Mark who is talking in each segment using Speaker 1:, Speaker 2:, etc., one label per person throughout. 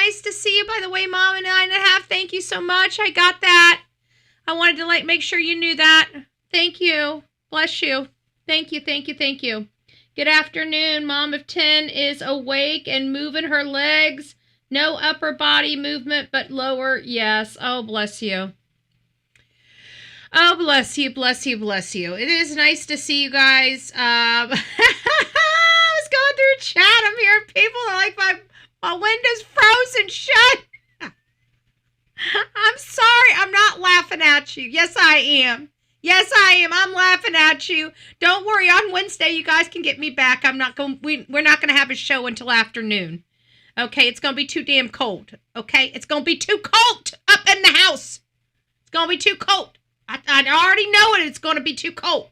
Speaker 1: nice to see you, by the way, Mom, and 9.5. Thank you so much. I got that. I wanted to make sure you knew that. Thank you. Bless you. Thank you, thank you, thank you. Good afternoon. Mom of 10 is awake and moving her legs. No upper body movement, but lower. Yes. Oh, bless you. Oh, bless you, bless you, bless you. It is nice to see you guys. I was going through chat. I'm hearing people are like, my window's frozen shut. I'm sorry. I'm not laughing at you. Yes, I am. Yes, I am. I'm laughing at you. Don't worry. On Wednesday, you guys can get me back. We're not going to have a show until afternoon. Okay, it's going to be too damn cold. Okay, it's going to be too cold up in the house. It's going to be too cold. I already know it. It's going to be too cold.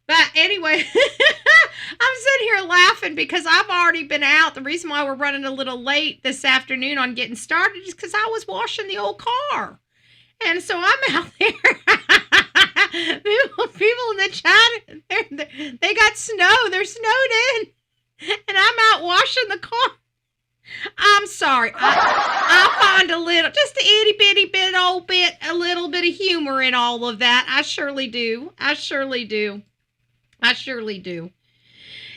Speaker 1: But anyway, I'm sitting here laughing because I've already been out. The reason why we're running a little late this afternoon on getting started is because I was washing the old car. And so I'm out there. People in the chat, they got snow. They're snowed in. And I'm out washing the car. I'm sorry. I find just a itty bitty bit, a little bit of humor in all of that. I surely do. I surely do. I surely do.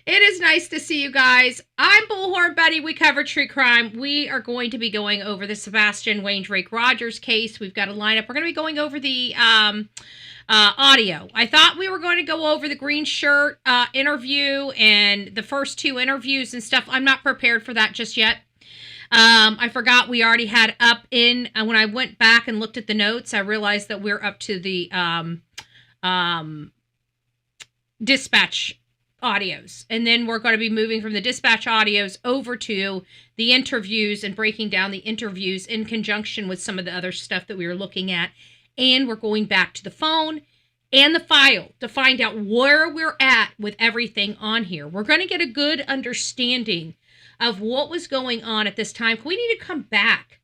Speaker 1: It is nice to see you guys. I'm Bullhorn Betty. We cover true crime. We are going to be going over the Sebastian Rogers case. We've got a lineup. We're going to be going over the audio. I thought we were going to go over the green shirt interview and the first two interviews and stuff. I'm not prepared for that just yet. I forgot we already had up in, when I went back and looked at the notes, I realized that we're up to the dispatch audios. And then we're going to be moving from the dispatch audios over to the interviews and breaking down the interviews in conjunction with some of the other stuff that we were looking at. And we're going back to the phone and the file to find out where we're at with everything on here. We're going to get a good understanding of what was going on at this time. We need to come back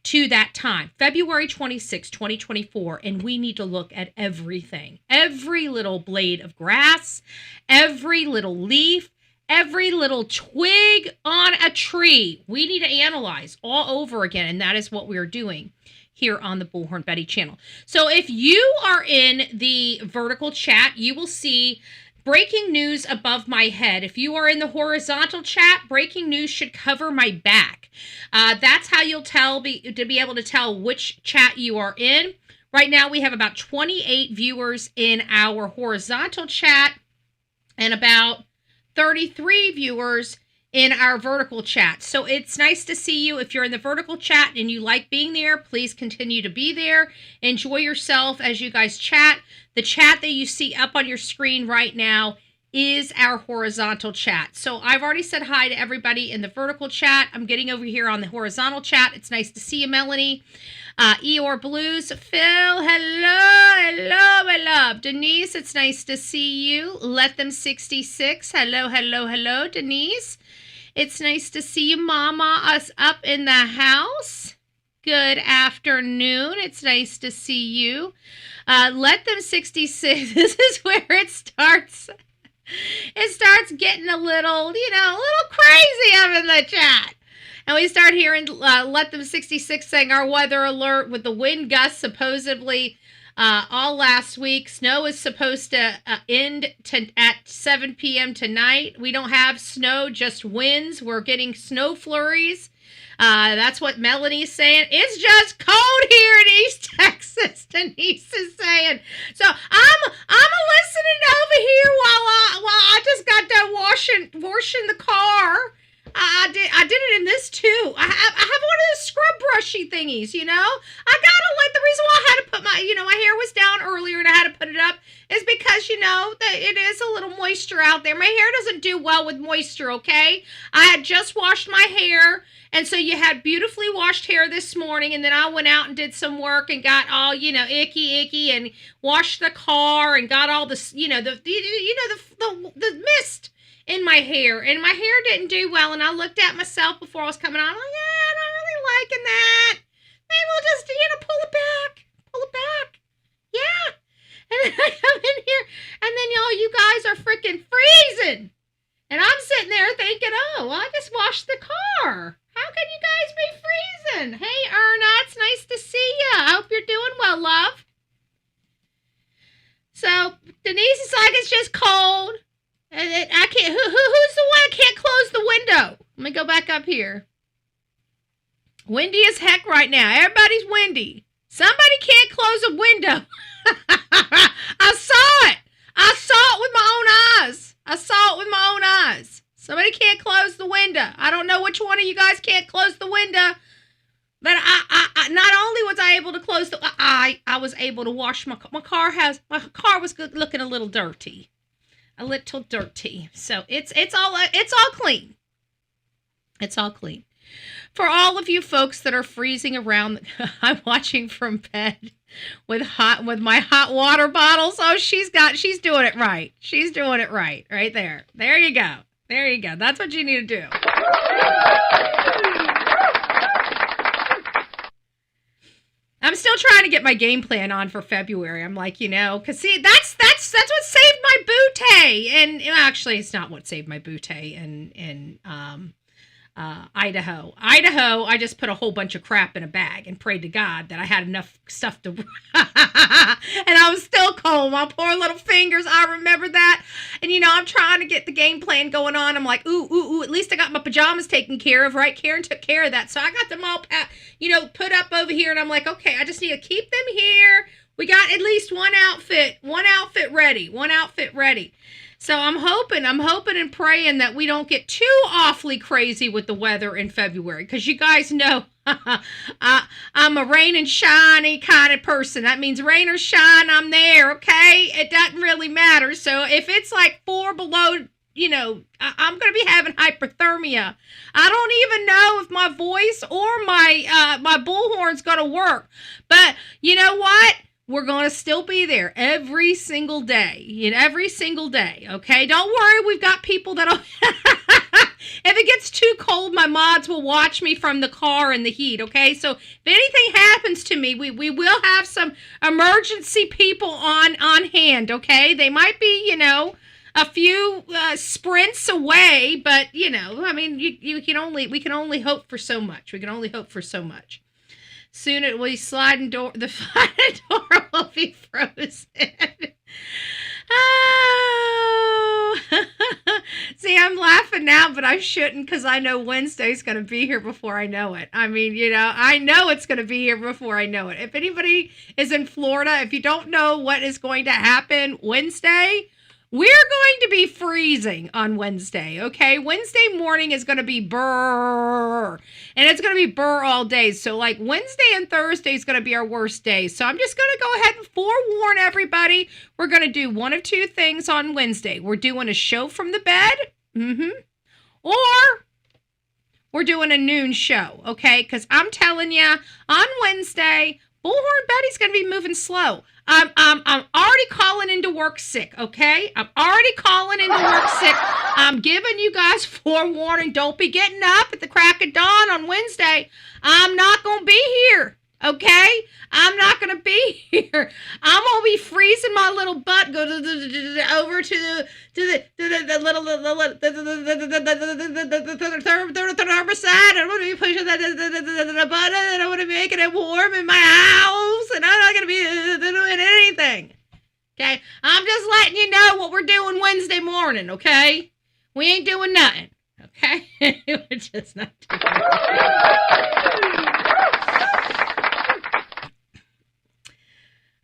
Speaker 1: to that time, February 26, 2024, and we need to look at everything. Every little blade of grass, every little leaf, every little twig on a tree. We need to analyze all over again, and that is what we're doing here on the Bullhorn Betty channel. So if you are in the vertical chat, you will see breaking news above my head. If you are in the horizontal chat, breaking news should cover my back. That's how you'll be able to tell which chat you are in. Right now, we have about 28 viewers in our horizontal chat and about 33 viewers in our vertical chat. So it's nice to see you. If you're in the vertical chat and you like being there, please continue to be there. Enjoy yourself as you guys chat. The chat that you see up on your screen right now is our horizontal chat. So I've already said hi to everybody in the vertical chat. I'm getting over here on the horizontal chat. It's nice to see you, Melanie. Eeyore Blues. Phil, hello, my love. Denise, it's nice to see you. Let Them 66. Hello, Denise. It's nice to see you, Mama, us up in the house. Good afternoon. It's nice to see you. Let Them 66. This is where it starts. It starts getting a little crazy up in the chat. And we start hearing Let Them 66 saying our weather alert with the wind gusts supposedly all last week. Snow is supposed to end at 7 p.m. tonight. We don't have snow, just winds. We're getting snow flurries. That's what Melanie's saying. It's just cold here in East Texas, Denise is saying. So I'm listening over here while I just got done washing the car. I did it in this too. I have one of those scrub brushy thingies, you know. I gotta the reason why I had to put my hair was down earlier and I had to put it up is because that it is a little moisture out there. My hair doesn't do well with moisture. Okay, I had just washed my hair. And so you had beautifully washed hair this morning, and then I went out and did some work and got all, icky, and washed the car and got all the mist in my hair. And my hair didn't do well, and I looked at myself before I was coming on. I'm like, yeah, I'm not really liking that. Maybe we'll just, pull it back. Yeah. And then I come in here, and then, you guys are freaking freezing. And I'm sitting there thinking, oh, well, I just washed the car. How can you guys be Listen. Hey, Erna, it's nice to see you. I hope you're doing well, love. So, Denise is like, it's just cold. I can't, who's the one that can't close the window? Let me go back up here. Windy as heck right now. Everybody's windy. Somebody can't close a window. I saw it. I saw it with my own eyes. I saw it with my own eyes. Somebody can't close the window. I don't know which one of you guys can't close the window, but I not only was I able to close the, I was able to wash my car was looking a little dirty. A little dirty. So it's all clean. It's all clean. For all of you folks that are freezing around, I'm watching from bed with my hot water bottles. Oh, she's doing it right. She's doing it right there. There you go. There you go. That's what you need to do. I'm still trying to get my game plan on for February. I'm like, because see, that's what saved my bootay. And actually, it's not what saved my bootay in Idaho. I just put a whole bunch of crap in a bag and prayed to God that I had enough stuff to, and I was still cold. My poor little fingers. I remember that. And I'm trying to get the game plan going on. I'm like, ooh, at least I got my pajamas taken care of, right? Karen took care of that. So I got them all, put up over here. And I'm like, okay, I just need to keep them here. We got at least one outfit ready. So I'm hoping and praying that we don't get too awfully crazy with the weather in February. Because you guys know I'm a rain and shiny kind of person. That means rain or shine, I'm there, okay? It doesn't really matter. So if it's like 4 below, I'm going to be having hypothermia. I don't even know if my voice or my bullhorn's going to work. But you know what? We're going to still be there every single day, okay? Don't worry, we've got people that'll... If it gets too cold, my mods will watch me from the car in the heat, okay? So if anything happens to me, we will have some emergency people on hand, okay? They might be, a few sprints away, but, we can only hope for so much. Soon it will be the sliding door will be frozen. Oh. See, I'm laughing now, but I shouldn't because I know Wednesday's going to be here before I know it. I mean, I know it's going to be here before I know it. If anybody is in Florida, if you don't know what is going to happen Wednesday, we're going to be freezing on Wednesday, okay? Wednesday morning is going to be brr, and it's going to be brr all day. So, like, Wednesday and Thursday is going to be our worst days. So I'm just going to go ahead and forewarn everybody. We're going to do one of two things on Wednesday. We're doing a show from the bed, or we're doing a noon show, okay? Because I'm telling you, on Wednesday, Bullhorn Betty's going to be moving slow. I'm already calling into work sick, okay? I'm giving you guys forewarning. Don't be getting up at the crack of dawn on Wednesday. I'm not going to be here, okay? I'm not going to be here. I'm going to be freezing my little butt, go over to the little thermostat, and I'm going to be pushing the button, and I'm going to be making it warm in my house, and I'm not going to be doing anything. Okay? I'm just letting you know what we're doing Wednesday morning, okay? We ain't doing nothing, okay? We're just not doing nothing.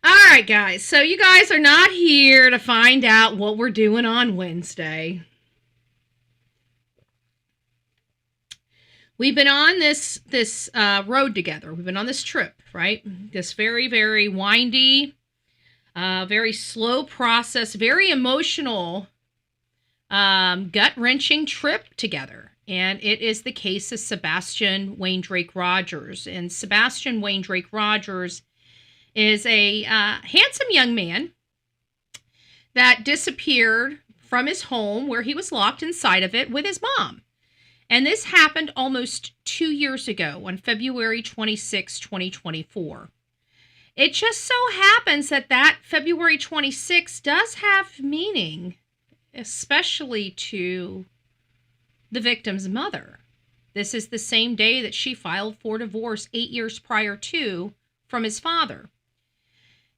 Speaker 1: All right, guys. So you guys are not here to find out what we're doing on Wednesday. We've been on this road together. We've been on this trip, right? This very, very windy, very slow process, very emotional, gut-wrenching trip together. And it is the case of Sebastian Wayne Drake Rogers. And Sebastian Wayne Drake Rogers is a handsome young man that disappeared from his home where he was locked inside of it with his mom. And this happened almost 2 years ago on February 26, 2024. It just so happens that February 26 does have meaning, especially to the victim's mother. This is the same day that she filed for divorce 8 years prior to from his father.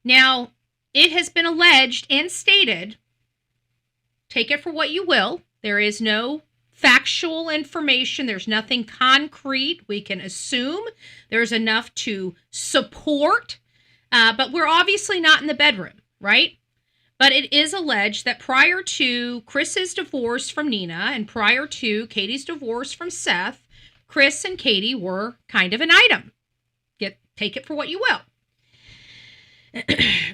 Speaker 1: Now, it has been alleged and stated, take it for what you will, there is no factual information, there's nothing concrete. We can assume there's enough to support, but we're obviously not in the bedroom, right? But it is alleged that prior to Chris's divorce from Nina and prior to Katie's divorce from Seth, Chris and Katie were kind of an item. Take it for what you will.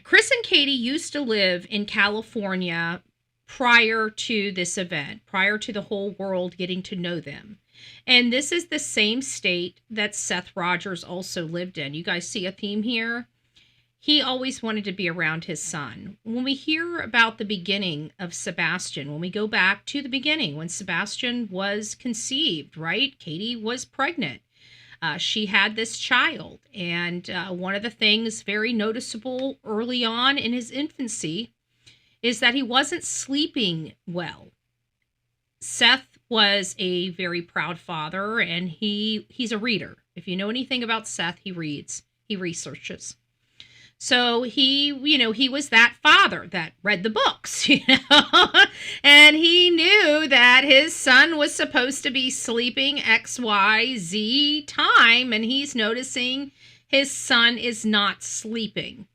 Speaker 1: Chris and Katie used to live in California prior to this event, prior to the whole world getting to know them. And this is the same state that Seth Rogers also lived in. You guys see a theme here? He always wanted to be around his son. When we hear about the beginning of Sebastian, when we go back to the beginning, when Sebastian was conceived, right? Katie was pregnant. She had this child. And one of the things very noticeable early on in his infancy is that he wasn't sleeping well. Seth was a very proud father, and he's a reader. If you know anything about Seth, he reads, he researches. So he was that father that read the books, and he knew that his son was supposed to be sleeping XYZ time, and he's noticing his son is not sleeping.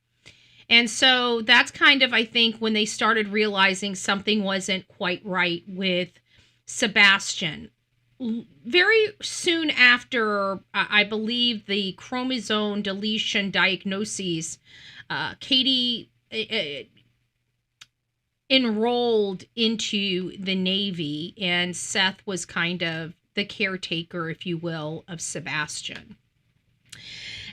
Speaker 1: And so that's kind of, I think, when they started realizing something wasn't quite right with Sebastian. Very soon after, I believe, the chromosome deletion diagnoses, Katie enrolled into the Navy, and Seth was kind of the caretaker, if you will, of Sebastian.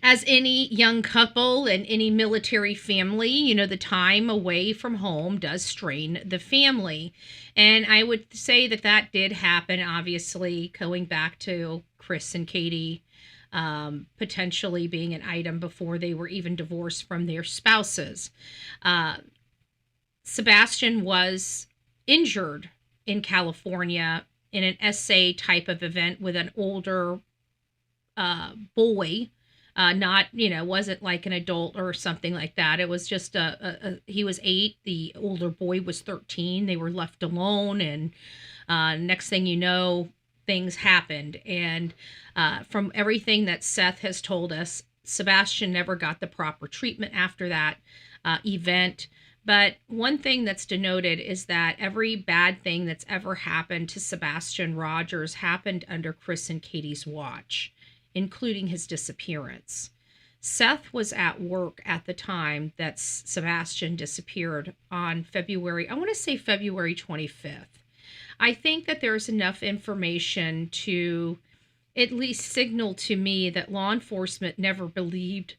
Speaker 1: As any young couple and any military family, the time away from home does strain the family. And I would say that did happen, obviously, going back to Chris and Katie potentially being an item before they were even divorced from their spouses. Sebastian was injured in California in an essay type of event with an older boy. Wasn't like an adult or something like that. It was just he was 8. The older boy was 13. They were left alone. And next thing you know, things happened. And from everything that Seth has told us, Sebastian never got the proper treatment after that event. But one thing that's denoted is that every bad thing that's ever happened to Sebastian Rogers happened under Chris and Katie's watch, including his disappearance. Seth was at work at the time that Sebastian disappeared on February 25th. I think that there's enough information to at least signal to me that law enforcement never believed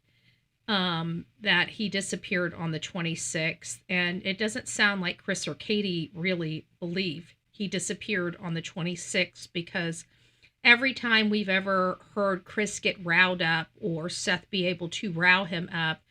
Speaker 1: that he disappeared on the 26th. And it doesn't sound like Chris or Katie really believe he disappeared on the 26th, because every time we've ever heard Chris get riled up or Seth be able to rile him up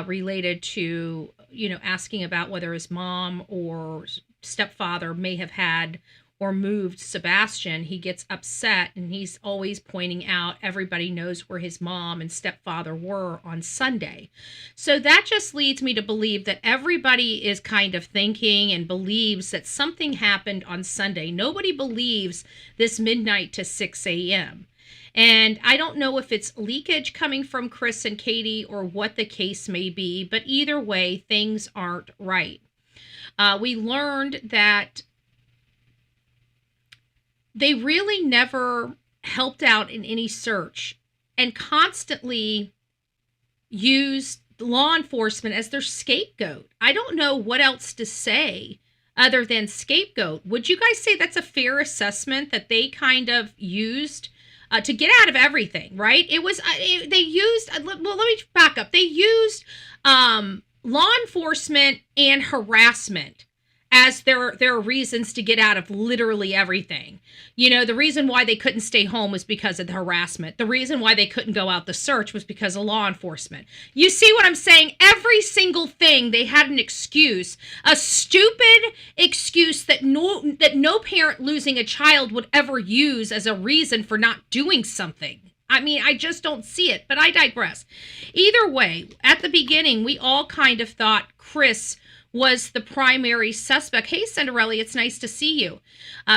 Speaker 1: related to, asking about whether his mom or stepfather may have had or moved Sebastian, he gets upset, and he's always pointing out everybody knows where his mom and stepfather were on Sunday. So that just leads me to believe that everybody is kind of thinking and believes that something happened on Sunday. Nobody believes this midnight to 6 a.m. And I don't know if it's leakage coming from Chris and Katie or what the case may be, but either way, things aren't right. We learned that they really never helped out in any search and constantly used law enforcement as their scapegoat. I don't know what else to say other than scapegoat. Would you guys say that's a fair assessment, that they kind of used to get out of everything, right? It was, they used, let me back up. They used law enforcement and harassment as there are reasons to get out of literally everything. The reason why they couldn't stay home was because of the harassment. The reason why they couldn't go out the search was because of law enforcement. You see what I'm saying? Every single thing, they had an excuse, a stupid excuse that no parent losing a child would ever use as a reason for not doing something. I mean, I just don't see it, but I digress. Either way, at the beginning, we all kind of thought Chris was the primary suspect. Hey, Cinderella, it's nice to see you.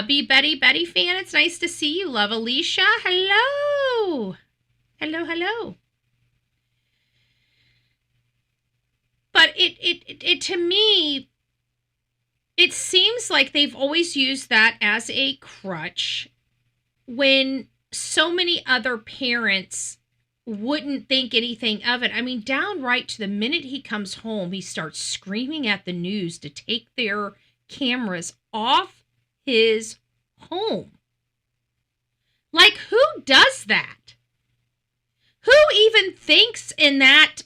Speaker 1: Be Betty fan, it's nice to see you. Love, Alicia. Hello. Hello. But it to me, it seems like they've always used that as a crutch when so many other parents wouldn't think anything of it. I mean, downright to the minute he comes home, he starts screaming at the news to take their cameras off his home. Like, who does that? Who even thinks in that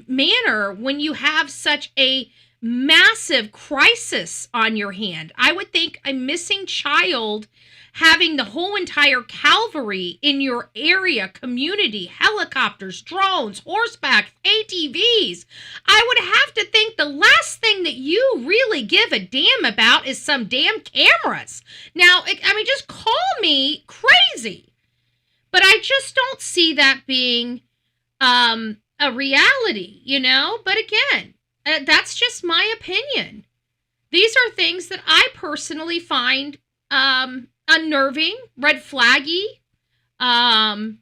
Speaker 1: manner when you have such a massive crisis on your hand? I would think a missing child, having the whole entire cavalry in your area, community, helicopters, drones, horseback, ATVs, I would have to think the last thing that you really give a damn about is some damn cameras. Now, just call me crazy, but I just don't see that being a reality, But again, that's just my opinion. These are things that I personally find unnerving, red flaggy.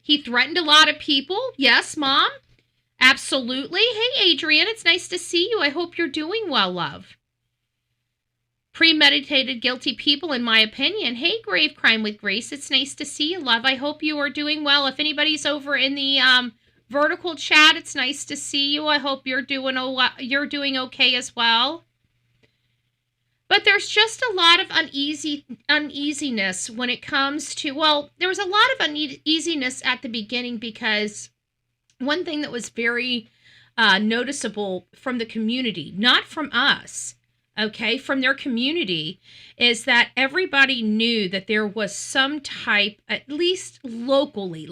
Speaker 1: He threatened a lot of people. Yes, Mom. Absolutely. Hey, Adrian, it's nice to see you. I hope you're doing well, love. Premeditated, guilty people, in my opinion. Hey, Grave Crime with Grace, it's nice to see you, love. I hope you are doing well. If anybody's over in the vertical chat, it's nice to see you. I hope you're doing okay as well. But there's just a lot of uneasiness when it comes to, there was a lot of uneasiness at the beginning because one thing that was very noticeable from the community, not from us, okay, from their community, is that everybody knew that there was some type, at least locally,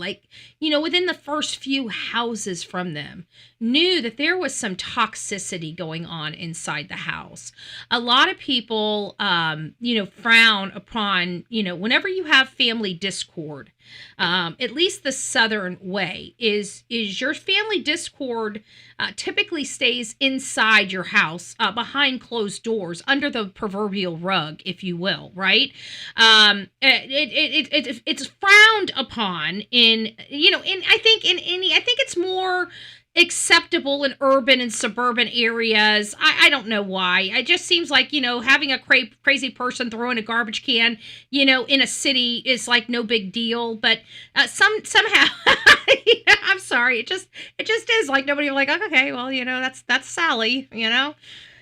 Speaker 1: within the first few houses from them, knew that there was some toxicity going on inside the house. A lot of people, frown upon, whenever you have family discord, at least the Southern way is your family discord typically stays inside your house, behind closed doors, under the proverbial rug, if you will, right? It's frowned upon I think it's more acceptable in urban and suburban areas. I don't know why. It just seems like, having a crazy person throwing a garbage can, in a city is like no big deal. But somehow, I'm sorry. It just is like nobody like, okay, well, that's Sally,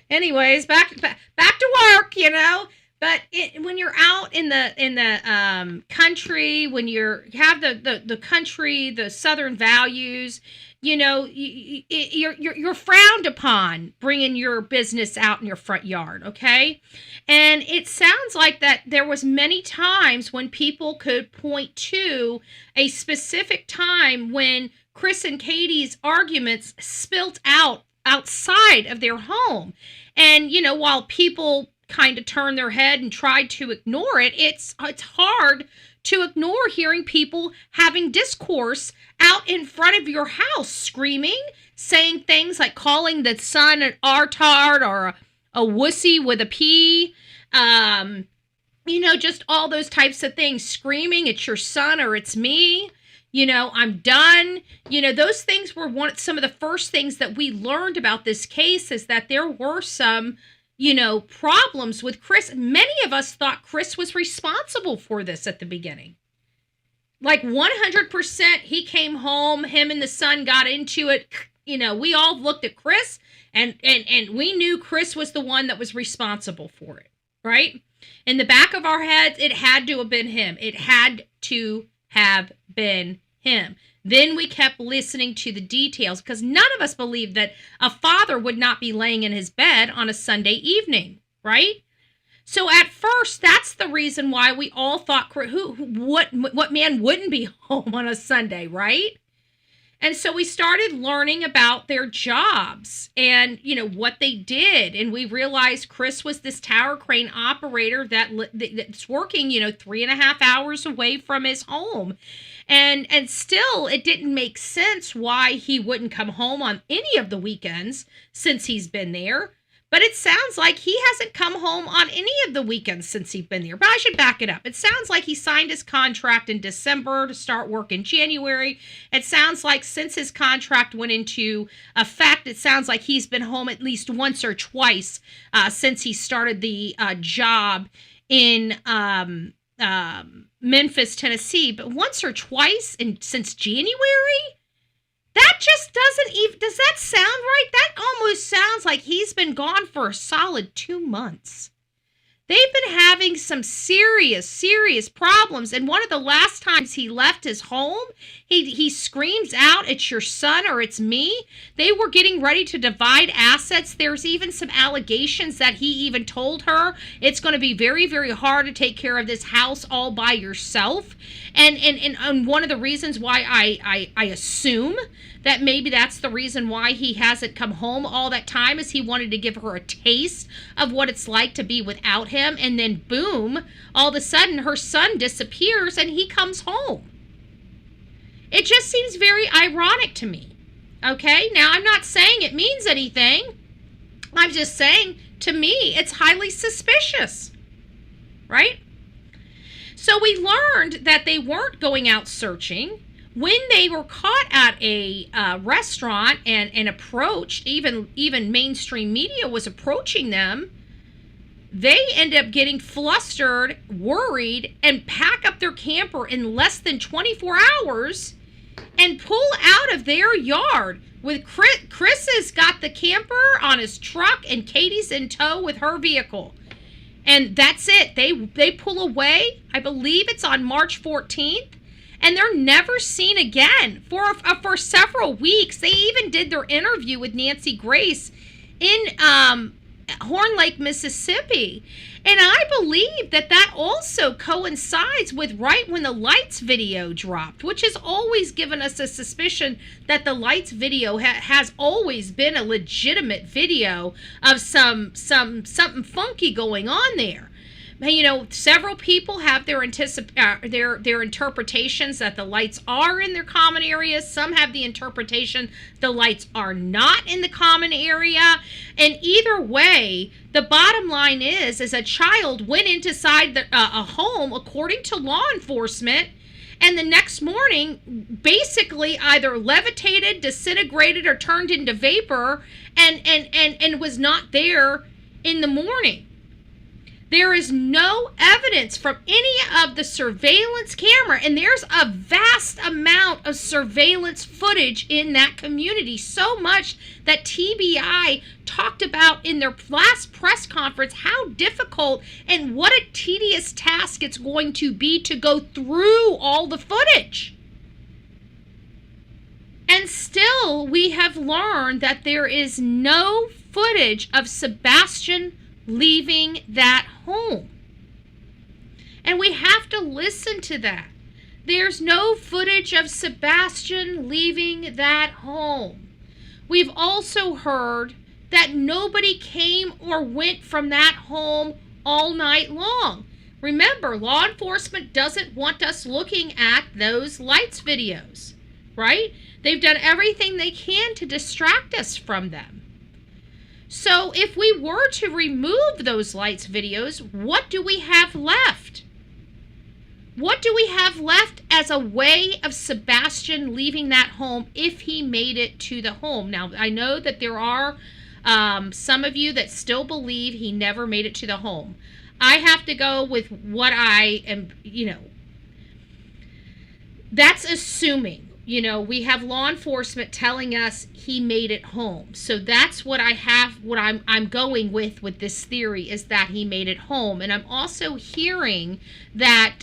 Speaker 1: Anyways, back to work, But when you're out in the country, when you have the country, the Southern values, you're frowned upon bringing your business out in your front yard, okay? And it sounds like that there was many times when people could point to a specific time when Chris and Katie's arguments spilt out outside of their home. And, while people kind of turned their head and tried to ignore it, it's hard to ignore hearing people having discourse out in front of your house, screaming, saying things like calling the son an artard or a wussy with a P, just all those types of things, screaming, it's your son or it's me, I'm done. Those things were some of the first things that we learned about this case, is that there were some problems with Chris. Many of us thought Chris was responsible for this at the beginning. Like 100%, he came home, him and the son got into it. We all looked at Chris and we knew Chris was the one that was responsible for it, right? In the back of our heads, it had to have been him. It had to have been him. Then we kept listening to the details because none of us believed that a father would not be laying in his bed on a Sunday evening. right? So at first, that's the reason why we all thought, what man wouldn't be home on a Sunday, right? And so we started learning about their jobs and, what they did. And we realized Chris was this tower crane operator that's working, 3.5 hours away from his home. And still, it didn't make sense why he wouldn't come home on any of the weekends since he's been there. But it sounds like he hasn't come home on any of the weekends since he's been there. But I should back it up. It sounds like he signed his contract in December to start work in January. It sounds like since his contract went into effect, it sounds like he's been home at least once or twice since he started the job in Memphis, Tennessee. But once or twice since January? That just doesn't even, does that sound right? That almost sounds like he's been gone for a solid 2 months. They've been having some serious problems. And one of the last times he left his home, he screams out, "It's your son," or "It's me." They were getting ready to divide assets. There's even some allegations that he even told her, "It's going to be very, very hard to take care of this house all by yourself." And one of the reasons why I assume that maybe that's the reason why he hasn't come home all that time, is he wanted to give her a taste of what it's like to be without him. And then boom, all of a sudden her son disappears and he comes home. It just seems very ironic to me. Okay, now I'm not saying it means anything. I'm just saying, to me, it's highly suspicious, right? So we learned that they weren't going out searching. When they were caught at a restaurant and approached, even mainstream media was approaching them, they end up getting flustered, worried, and pack up their camper in less than 24 hours and pull out of their yard. With Chris has got the camper on his truck and Katie's in tow with her vehicle. And that's it. They pull away. I believe it's on March 14th. And they're never seen again for several weeks. They even did their interview with Nancy Grace in Horn Lake, Mississippi. And I believe that also coincides with right when the Lights video dropped, which has always given us a suspicion that the Lights video has always been a legitimate video of something funky going on there. Several people have their interpretations that the lights are in their common areas. Some have the interpretation the lights are not in the common area. And either way, the bottom line is a child went inside a home, according to law enforcement, and the next morning basically either levitated, disintegrated, or turned into vapor and was not there in the morning. There is no evidence from any of the surveillance camera, and there's a vast amount of surveillance footage in that community, so much that TBI talked about in their last press conference how difficult and what a tedious task it's going to be to go through all the footage. And still, we have learned that there is no footage of Sebastian leaving that home. And we have to listen to that. There's no footage of Sebastian leaving that home. We've also heard that nobody came or went from that home all night long. Remember, law enforcement doesn't want us looking at those Lights videos, right? They've done everything they can to distract us from them. So if we were to remove those Lights videos, what do we have left? What do we have left as a way of Sebastian leaving that home if he made it to the home? Now, I know that there are some of you that still believe he never made it to the home. I have to go with what I am, that's assuming. We have law enforcement telling us he made it home. So that's what I'm going with this theory, is that he made it home. And I'm also hearing that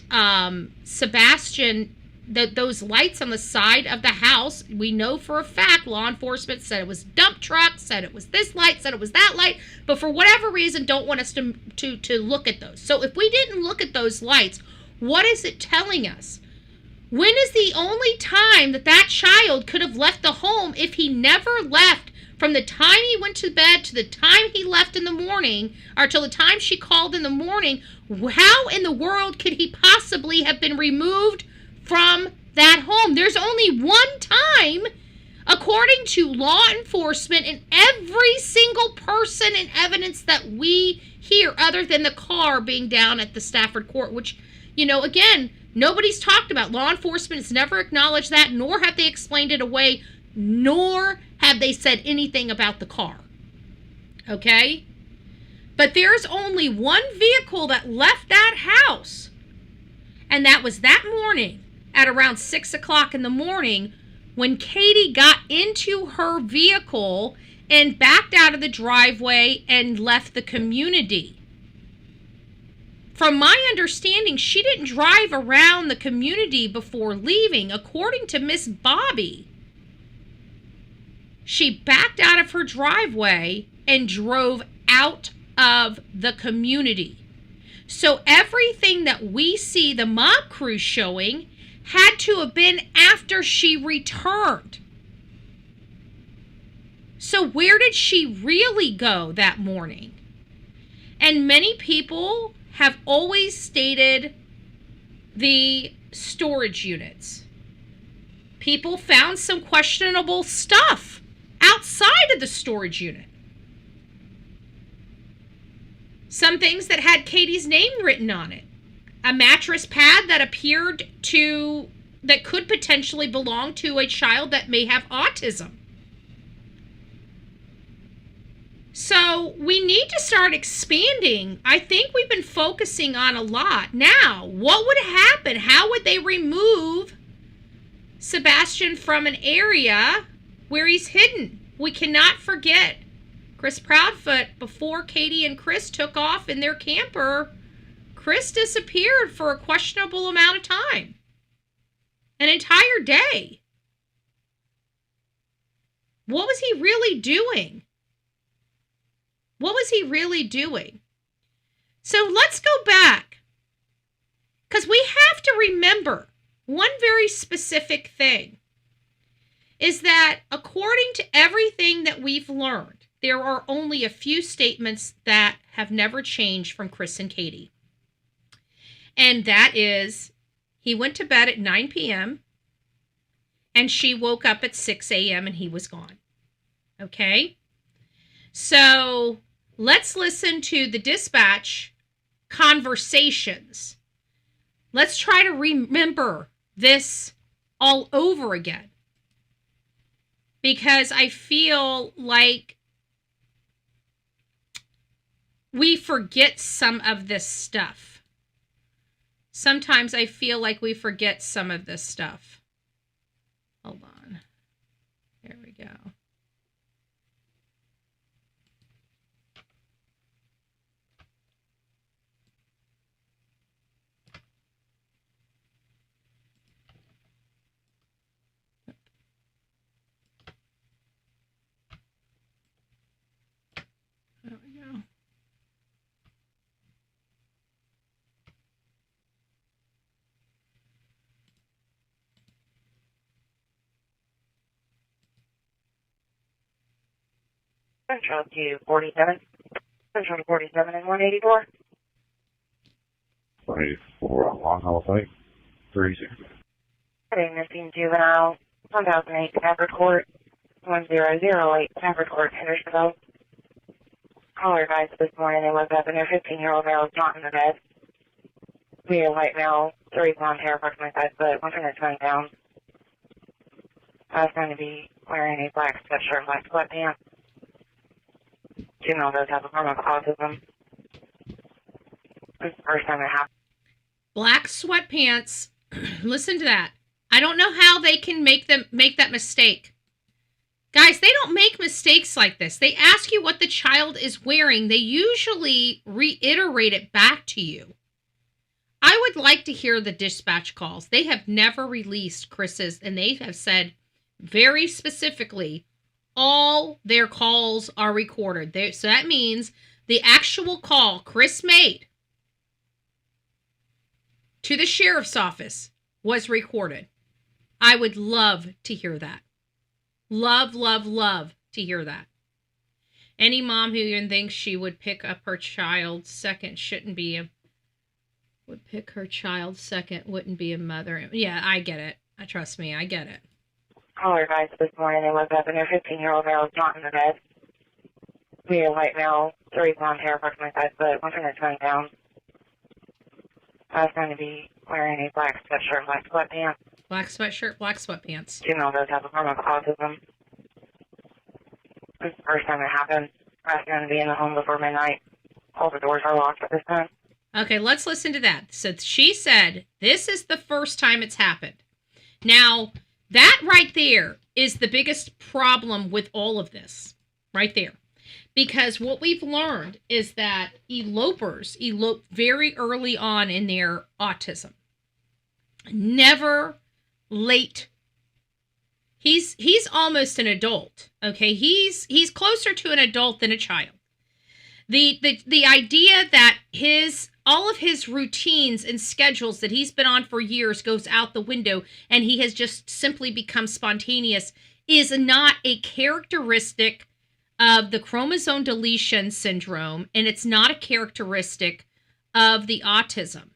Speaker 1: Sebastian those lights on the side of the house, we know for a fact, law enforcement said it was dump truck, said it was this light, said it was that light, but for whatever reason don't want us to look at those. So if we didn't look at those lights, what is it telling us? When is the only time that child could have left the home if he never left from the time he went to bed to the time he left in the morning, or till the time she called in the morning? How in the world could he possibly have been removed from that home? There's only one time, according to law enforcement and every single person and evidence that we hear, other than the car being down at the Stafford court, which, again, nobody's talked about. Law enforcement has never acknowledged that, nor have they explained it away, nor have they said anything about the car. Okay? But there's only one vehicle that left that house, and that was that morning at around 6 o'clock in the morning when Katie got into her vehicle and backed out of the driveway and left the community. From my understanding, she didn't drive around the community before leaving. According to Miss Bobby, she backed out of her driveway and drove out of the community. So everything that we see the mob crew showing had to have been after she returned. So where did she really go that morning? And many people have always stated the storage units. People found some questionable stuff outside of the storage unit. Some things that had Katie's name written on it. A mattress pad that could potentially belong to a child that may have autism. So we need to start expanding. I think we've been focusing on a lot. Now, what would happen? How would they remove Sebastian from an area where he's hidden? We cannot forget Chris Proudfoot. Before Katie and Chris took off in their camper, Chris disappeared for a questionable amount of time. An entire day. What was he really doing? What was he really doing? So let's go back. Because we have to remember one very specific thing. Is that according to everything that we've learned, there are only a few statements that have never changed from Chris and Katie. And that is, he went to bed at 9 p.m. and she woke up at 6 a.m. and he was gone. Okay? So let's listen to the dispatch conversations. Let's try to remember this all over again. Because I feel like we forget some of this stuff. Sometimes I feel like we forget some of this stuff. Hold on. There we go. There we go.
Speaker 2: Central to 47. Central to 47 and 184.
Speaker 3: 24 Long Hall Fight. 30.
Speaker 2: Heading missing juvenile 1008 Stafford Court. 1008 Stafford Court, Hendersonville. Caller advised this morning they woke up and their 15-year-old male was not in the bed. Medium white male, 30 blonde hair, approximately 5 foot, 120 pounds. I was going to be wearing a black sweatshirt and black sweatpants. Juvenile does have a form of autism. This is the first time it happened.
Speaker 1: Black sweatpants. Listen to that. I don't know how they can make that mistake. Guys, they don't make mistakes like this. They ask you what the child is wearing. They usually reiterate it back to you. I would like to hear the dispatch calls. They have never released Chris's, and they have said very specifically all their calls are recorded. So that means the actual call Chris made to the sheriff's office was recorded. I would love to hear that. Love, love, love to hear that. Any mom who even thinks she would pick up her child second would pick her child second, wouldn't be a mother. Yeah, I get it. Trust me, I get it.
Speaker 2: Caller advised this morning they woke up and their 15-year-old male was not in the bed. Medium white male, 30-pound hair, approximately 5 foot, 120 pounds. I was going to be wearing a black sweatshirt and black sweatpants.
Speaker 1: Black sweatshirt, black sweatpants.
Speaker 2: Female does have a form of autism. This is the first time it happened. I was going to be in the home before midnight. All the doors are locked at this time.
Speaker 1: Okay, let's listen to that. So she said, this is the first time it's happened. Now, that right there is the biggest problem with all of this. Right there. Because what we've learned is that elopers elope very early on in their autism. Never late. He's almost an adult. Okay, he's closer to an adult than a child. The idea that all of his routines and schedules that he's been on for years goes out the window and he has just simply become spontaneous is not a characteristic of the chromosome deletion syndrome, and it's not a characteristic of the autism.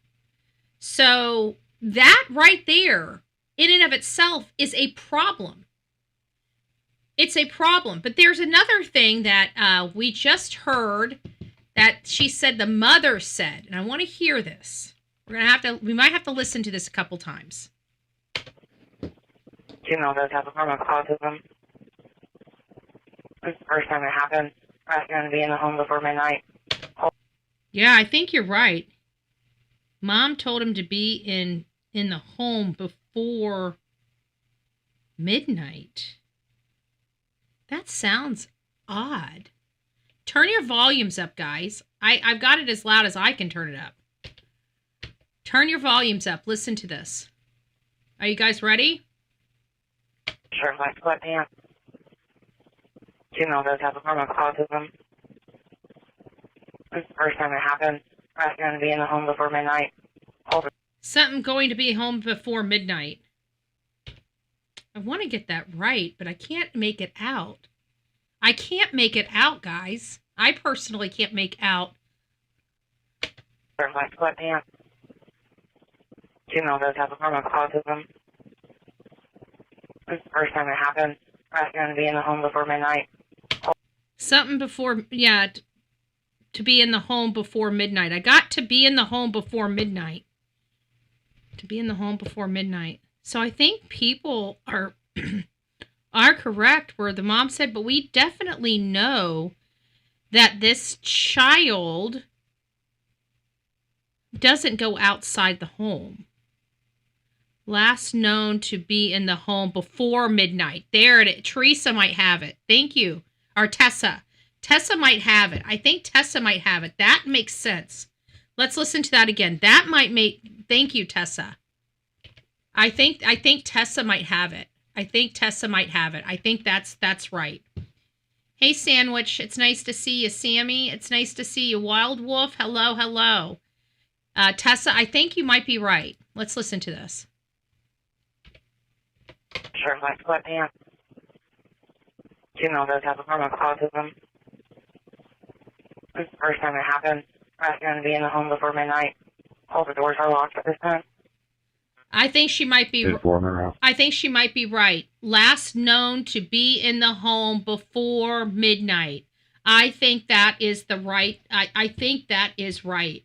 Speaker 1: So that right there, in and of itself, is a problem. It's a problem. But there's another thing that we just heard that she said the mother said, and I want to hear this. We might have to listen to this a couple times.
Speaker 2: Female does have a form of autism. This is the first time it happened. I was going to be in the home before midnight.
Speaker 1: Yeah, I think you're right. Mom told him to be in the home before midnight. That sounds odd. Turn your volumes up, guys. I've got it as loud as I can turn it up. Turn your volumes up. Listen to this. Are you guys ready?
Speaker 2: Sure, like sweatpants. Female does have a form of autism. This is the first time it happened. I was going to be in the home before midnight.
Speaker 1: Something going to be home before midnight. I want to get that right, but I can't make it out. I can't make it out, guys. I personally can't make out.
Speaker 2: Sure, like sweatpants. Female does have a form of autism. This is the first time it happened. I was going to be in the home before midnight.
Speaker 1: Something before, yeah, to be in the home before midnight. I got to be in the home before midnight. To be in the home before midnight. So I think people are correct where the mom said, but we definitely know that this child doesn't go outside the home. Last known to be in the home before midnight. There it is. Teresa might have it. Thank you. Or Tessa. Tessa might have it. I think Tessa might have it. That makes sense. Let's listen to that again. That might make... Thank you, Tessa. I think Tessa might have it. I think Tessa might have it. I think that's right. Hey, Sandwich. It's nice to see you, Sammy. It's nice to see you, Wild Wolf. Hello, hello. Tessa, I think you might be right. Let's listen to this.
Speaker 2: Sure, like sweatpants. Female does have a form of autism. This is the first time it happened. I was going to be in the home before midnight. All the doors are locked at this time.
Speaker 1: I think she might be. I think she might be right. Last known to be in the home before midnight. I think that is the right. I think that is right.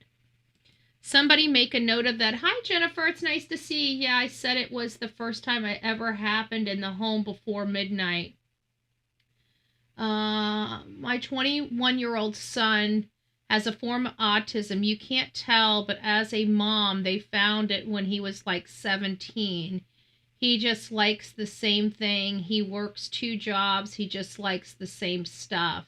Speaker 1: Somebody make a note of that. Hi, Jennifer. It's nice to see you. Yeah, I said it was the first time it ever happened in the home before midnight. My 21-year-old son has a form of autism. You can't tell, but as a mom, they found it when he was like 17. He just likes the same thing. He works 2 jobs. He just likes the same stuff.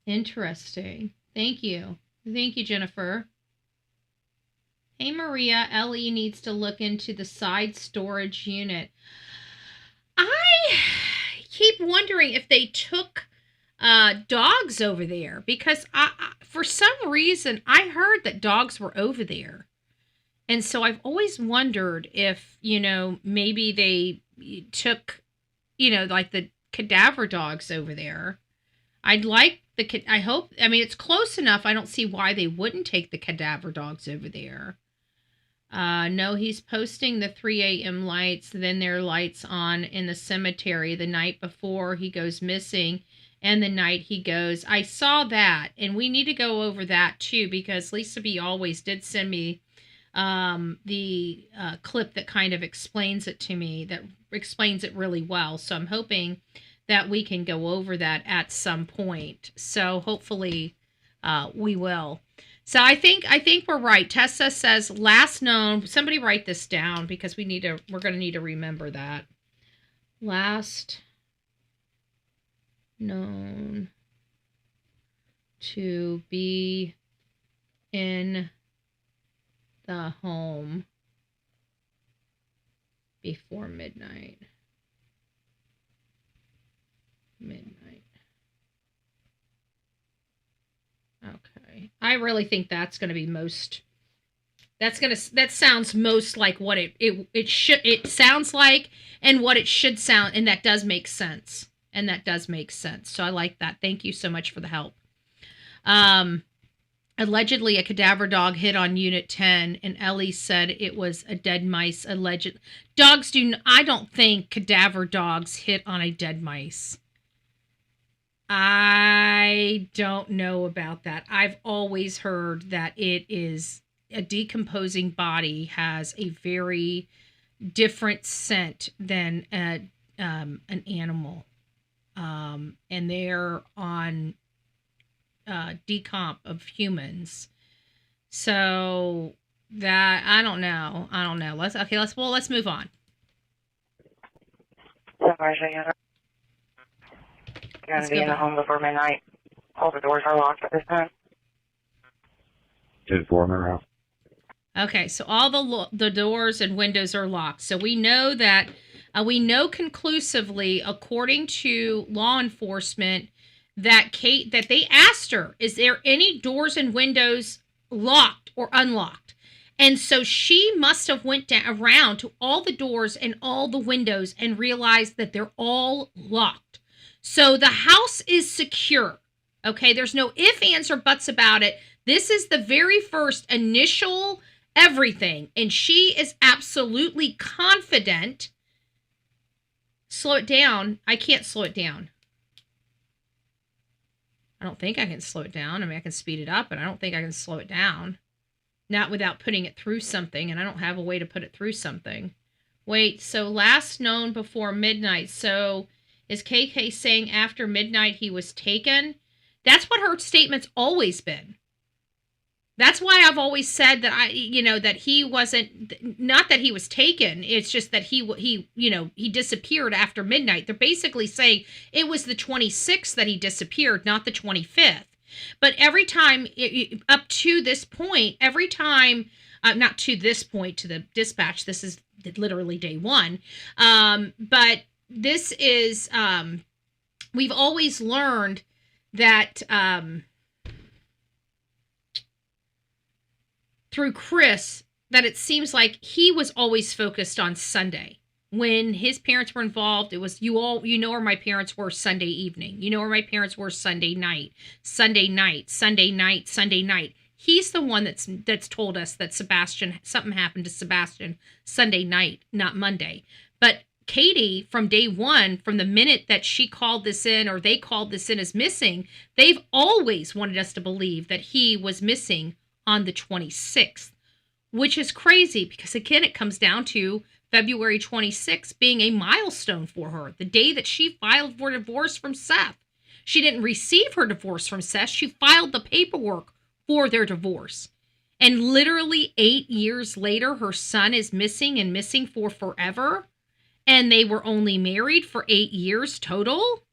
Speaker 1: Interesting. Thank you. Thank you, Jennifer. Hey, Maria, Ellie needs to look into the side storage unit. I keep wondering if they took dogs over there, because for some reason I heard that dogs were over there. And so I've always wondered if, maybe they took, like the cadaver dogs over there. I hope, it's close enough. I don't see why they wouldn't take the cadaver dogs over there. No, he's posting the 3 a.m. lights. Then there are lights on in the cemetery the night before he goes missing and the night he goes. I saw that, and we need to go over that too, because Lisa B always did send me the clip that kind of explains it to me, that explains it really well. So I'm hoping that we can go over that at some point. So hopefully we will. So I think we're right. Tessa says last known. Somebody write this down, because we're going to need to remember that. Last known to be in the home before midnight. Okay. I really think that's going to be most. That sounds most like what it sounds like, and what it should sound, and that does make sense. So I like that. Thank you so much for the help. Allegedly, a cadaver dog hit on Unit 10, and Ellie said it was a dead mice. I don't think cadaver dogs hit on a dead mice. I don't know about that. I've always heard that it is a decomposing body has a very different scent than an animal. And they're on decomp of humans. So that I don't know. Let's move on.
Speaker 2: Going to be in the home before midnight. All the doors are locked at this time.
Speaker 3: 10-4 in their house.
Speaker 1: Okay, so all the doors and windows are locked. So we know that we know conclusively, according to law enforcement, that they asked her, is there any doors and windows locked or unlocked? And so she must have went around to all the doors and all the windows and realized that they're all locked. So the house is secure. Okay, there's no ifs, ands, or buts about it. This is the very first initial everything. And she is absolutely confident. Slow it down. I can't slow it down. I don't think I can slow it down. I can speed it up, but I don't think I can slow it down. Not without putting it through something, and I don't have a way to put it through something. Wait, so last known before midnight. So is KK saying after midnight he was taken? That's what her statement's always been. That's why I've always said that that he wasn't, not that he was taken. It's just that he disappeared after midnight. They're basically saying it was the 26th that he disappeared, not the 25th. But every time up to this point, not to this point, to the dispatch, this is literally day one. But this is, we've always learned that, through Chris, that it seems like he was always focused on Sunday. When his parents were involved, it was you know where my parents were Sunday evening. You know where my parents were Sunday night. He's the one that's told us that something happened to Sebastian Sunday night, not Monday. But Katie, from day one, from the minute that she called this in, or they called this in as missing, they've always wanted us to believe that he was missing on the 26th, which is crazy because, again, it comes down to February 26th being a milestone for her, the day that she filed for divorce from Seth. She didn't receive her divorce from Seth. She filed the paperwork for their divorce. And literally 8 years later, her son is missing, and missing for forever. And they were only married for 8 years total.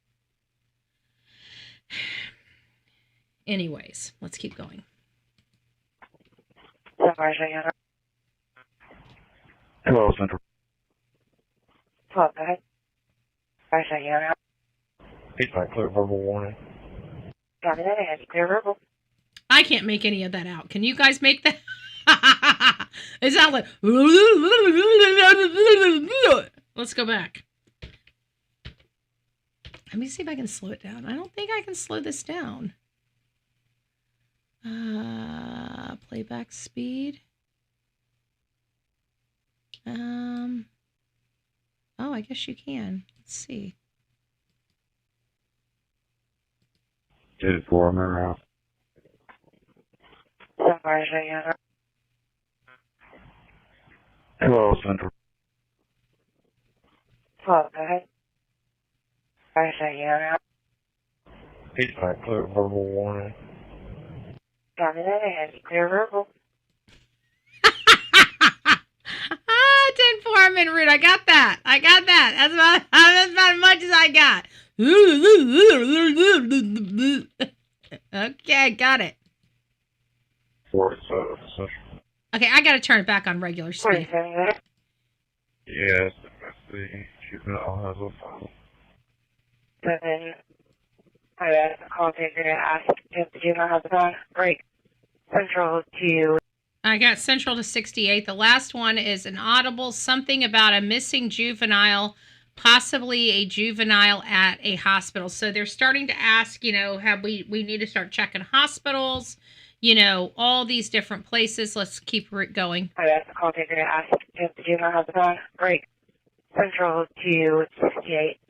Speaker 1: Anyways, let's keep going.
Speaker 2: Sebastian.
Speaker 3: Hello, Central.
Speaker 2: Hello, go ahead. Sebastian.
Speaker 3: 8-5, clear verbal warning.
Speaker 2: Copy that. I have clear verbal.
Speaker 1: I can't make any of that out. Can you guys make that? It sounds like. Let's go back. Let me see if I can slow it down. I don't think I can slow this down. Playback speed. Oh, I guess you can. Let's see.
Speaker 3: Did 4 minute out.
Speaker 2: Sebastian.
Speaker 3: Hello, Central.
Speaker 2: Hello, go ahead. Sebastian.
Speaker 3: 8-5, clear verbal warning.
Speaker 2: Copy that. I have clear verbal.
Speaker 1: 10-4, I'm en route. I got that. That's about as much as I got. Okay, got it.
Speaker 3: 47, Central.
Speaker 1: Okay, I got to turn it back on regular speed.
Speaker 2: 47 minutes.
Speaker 3: Yes, that's the she's now has a file.
Speaker 2: So then I asked the call taker to ask if the juvenile has a phone. Break. Central to.
Speaker 1: I got Central to 68. The last one is an audible, something about a missing juvenile, possibly a juvenile at a hospital. So they're starting to ask, have we need to start checking hospitals, all these different places. Let's keep it going.
Speaker 2: I asked the call taker to ask if the juvenile has a phone. Break. Central to 68.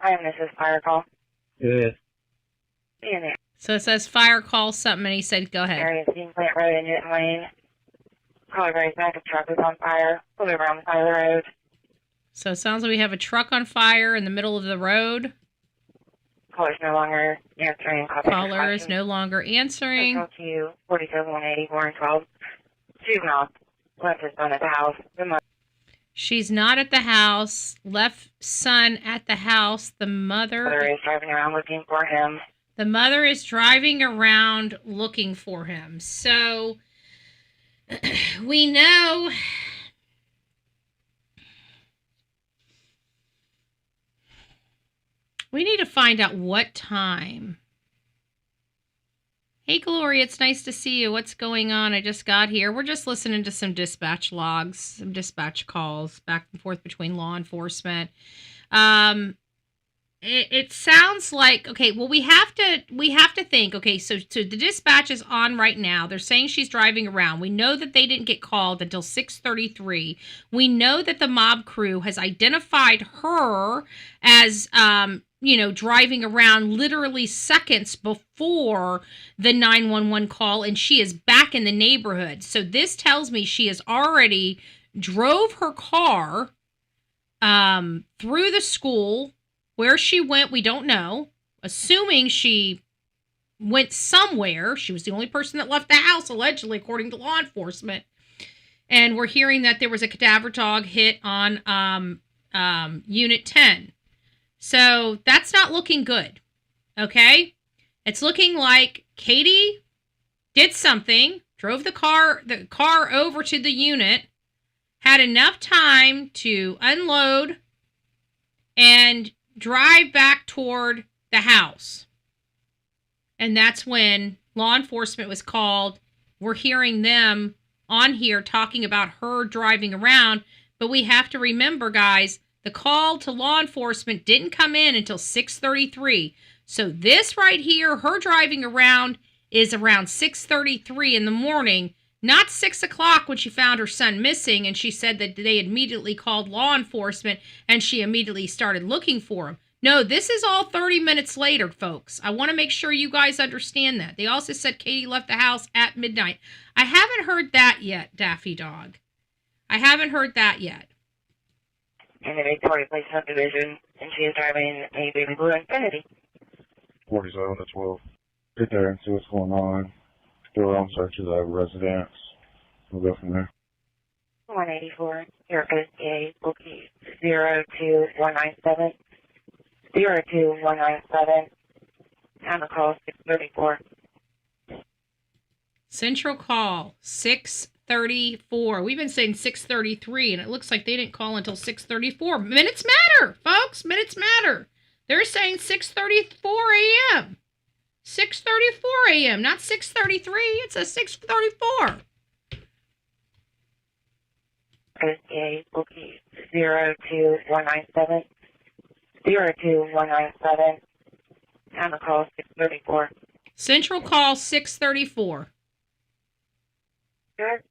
Speaker 2: I am Mrs. Fire Call.
Speaker 3: Yes.
Speaker 2: In there.
Speaker 1: So it says fire call something, and he said, go ahead.
Speaker 2: Area Steam Plant Road in Newton Lane. Caller right back. A truck is on fire. Pull over on the side of the road.
Speaker 1: So it sounds like we have a truck on fire in the middle of the road.
Speaker 2: Caller's no longer answering.
Speaker 1: Caller is no longer answering.
Speaker 2: Central to 47-180, 412. Juvenile left his son at the house. The mother
Speaker 1: She's not at the house. Left son at the house. The mother
Speaker 2: is driving around looking for him.
Speaker 1: The mother is driving around looking for him. So we know we need to find out what time. Hey, Gloria, it's nice to see you. What's going on? I just got here. We're just listening to some dispatch logs, some dispatch calls back and forth between law enforcement. It sounds like, okay, well, we have to think, okay, so the dispatch is on right now. They're saying she's driving around. We know that they didn't get called until 6:33. We know that the mob crew has identified her as, driving around literally seconds before the 911 call, and she is back in the neighborhood. So this tells me she has already drove her car through the school. Where she went, we don't know. Assuming she went somewhere. She was the only person that left the house, allegedly, according to law enforcement. And we're hearing that there was a cadaver dog hit on Unit 10. So that's not looking good. Okay? It's looking like Katie did something, drove the car over to the unit, had enough time to unload and drive back toward the house. And that's when law enforcement was called. We're hearing them on here talking about her driving around. But we have to remember, guys, the call to law enforcement didn't come in until 6:33. So this right here, her driving around, is around 6:33 in the morning, not 6 o'clock when she found her son missing, and she said that they immediately called law enforcement and she immediately started looking for him. No, this is all 30 minutes later, folks. I want to make sure you guys understand that. They also said Katie left the house at midnight. I haven't heard that yet, Daffy Dog. I haven't heard that yet.
Speaker 2: In the Victoria Place subdivision, and she is driving a baby blue Infinity.
Speaker 3: 47 to 12. Get there and see what's going on. Still on search of the residence. We'll go from there.
Speaker 2: 184. Your OCA will be 02197. 02197. And the call 634.
Speaker 1: Central call 6:34. 6:34. We've been saying 6:33, and it looks like they didn't call until 6:34. Minutes matter, folks. Minutes matter. They're saying 6:34 a.m. 6:34 a.m., not 6:33. It's a 6:34.
Speaker 2: Okay, okay. 02197. 02197. And the call 634.
Speaker 1: Central call 6:34.
Speaker 2: Sure.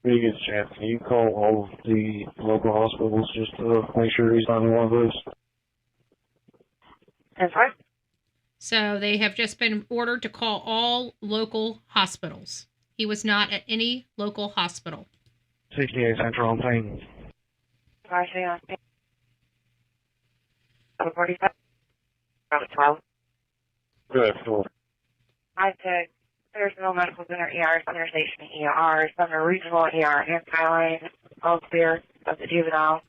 Speaker 3: When you get a chance, can you call all of the local hospitals just to make sure he's not in one of those?
Speaker 2: That's right.
Speaker 1: So they have just been ordered to call all local hospitals. He was not at any local hospital.
Speaker 3: 68 Central on Payne.
Speaker 2: Partially on 45. 12.
Speaker 3: Good, cool.
Speaker 2: I said there's no medical center ER, center station ER, Sumner Regional ER, anti-line, all clear of the juvenile.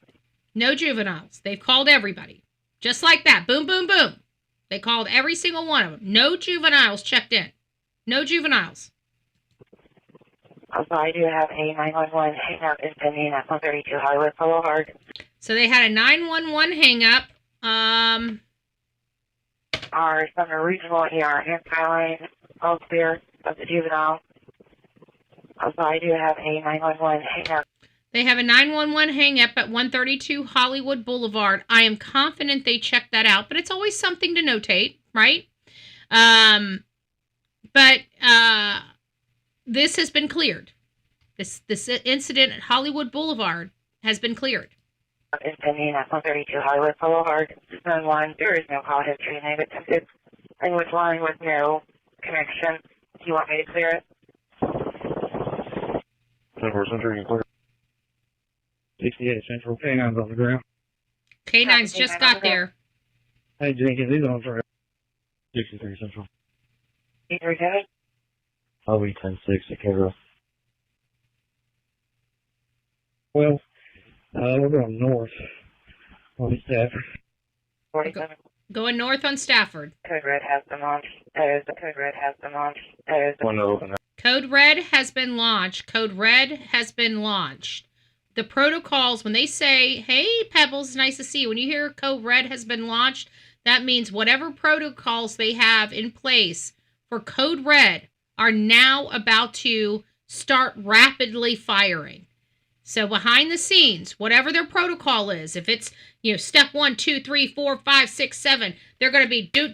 Speaker 1: No juveniles. They've called everybody. Just like that. Boom, boom, boom. They called every single one of them. No juveniles checked in. No juveniles.
Speaker 2: Also, I do have a 911 hang-up in pending at 132 Hollywood Boulevard.
Speaker 1: So they had a 911 hang-up.
Speaker 2: Our Sumner Regional ER, anti-line, all clear of the juvenile. Also, I do have a 911 hang-up.
Speaker 1: They have a 911 hang-up at 132 Hollywood Boulevard. I am confident they checked that out, but it's always something to notate, right? But this has been cleared. This incident at Hollywood Boulevard has been cleared.
Speaker 2: In pending at 132 Hollywood Boulevard. 911, there is no call history name attempted. Language line with no connection. Do you want me to clear it?
Speaker 3: 10% Central, you clear. 68 Central, K9's on the ground.
Speaker 1: K9's just got there.
Speaker 3: Hey, Jenkins, he's on track. 63 Central.
Speaker 2: 837?
Speaker 3: I'll be 10-6 at Kendra. Well, we're going north on Stafford.
Speaker 2: 47.
Speaker 1: Going north on Stafford.
Speaker 2: Code red has been launched. The code red has been launched.
Speaker 3: Window open.
Speaker 1: Code red has been launched. Code red has been launched. The protocols, when they say, hey, Pebbles, nice to see you. When you hear code red has been launched, that means whatever protocols they have in place for code red are now about to start rapidly firing. So behind the scenes, whatever their protocol is, if it's, step 1, 2, 3, 4, 5, 6, 7, they're going to be do,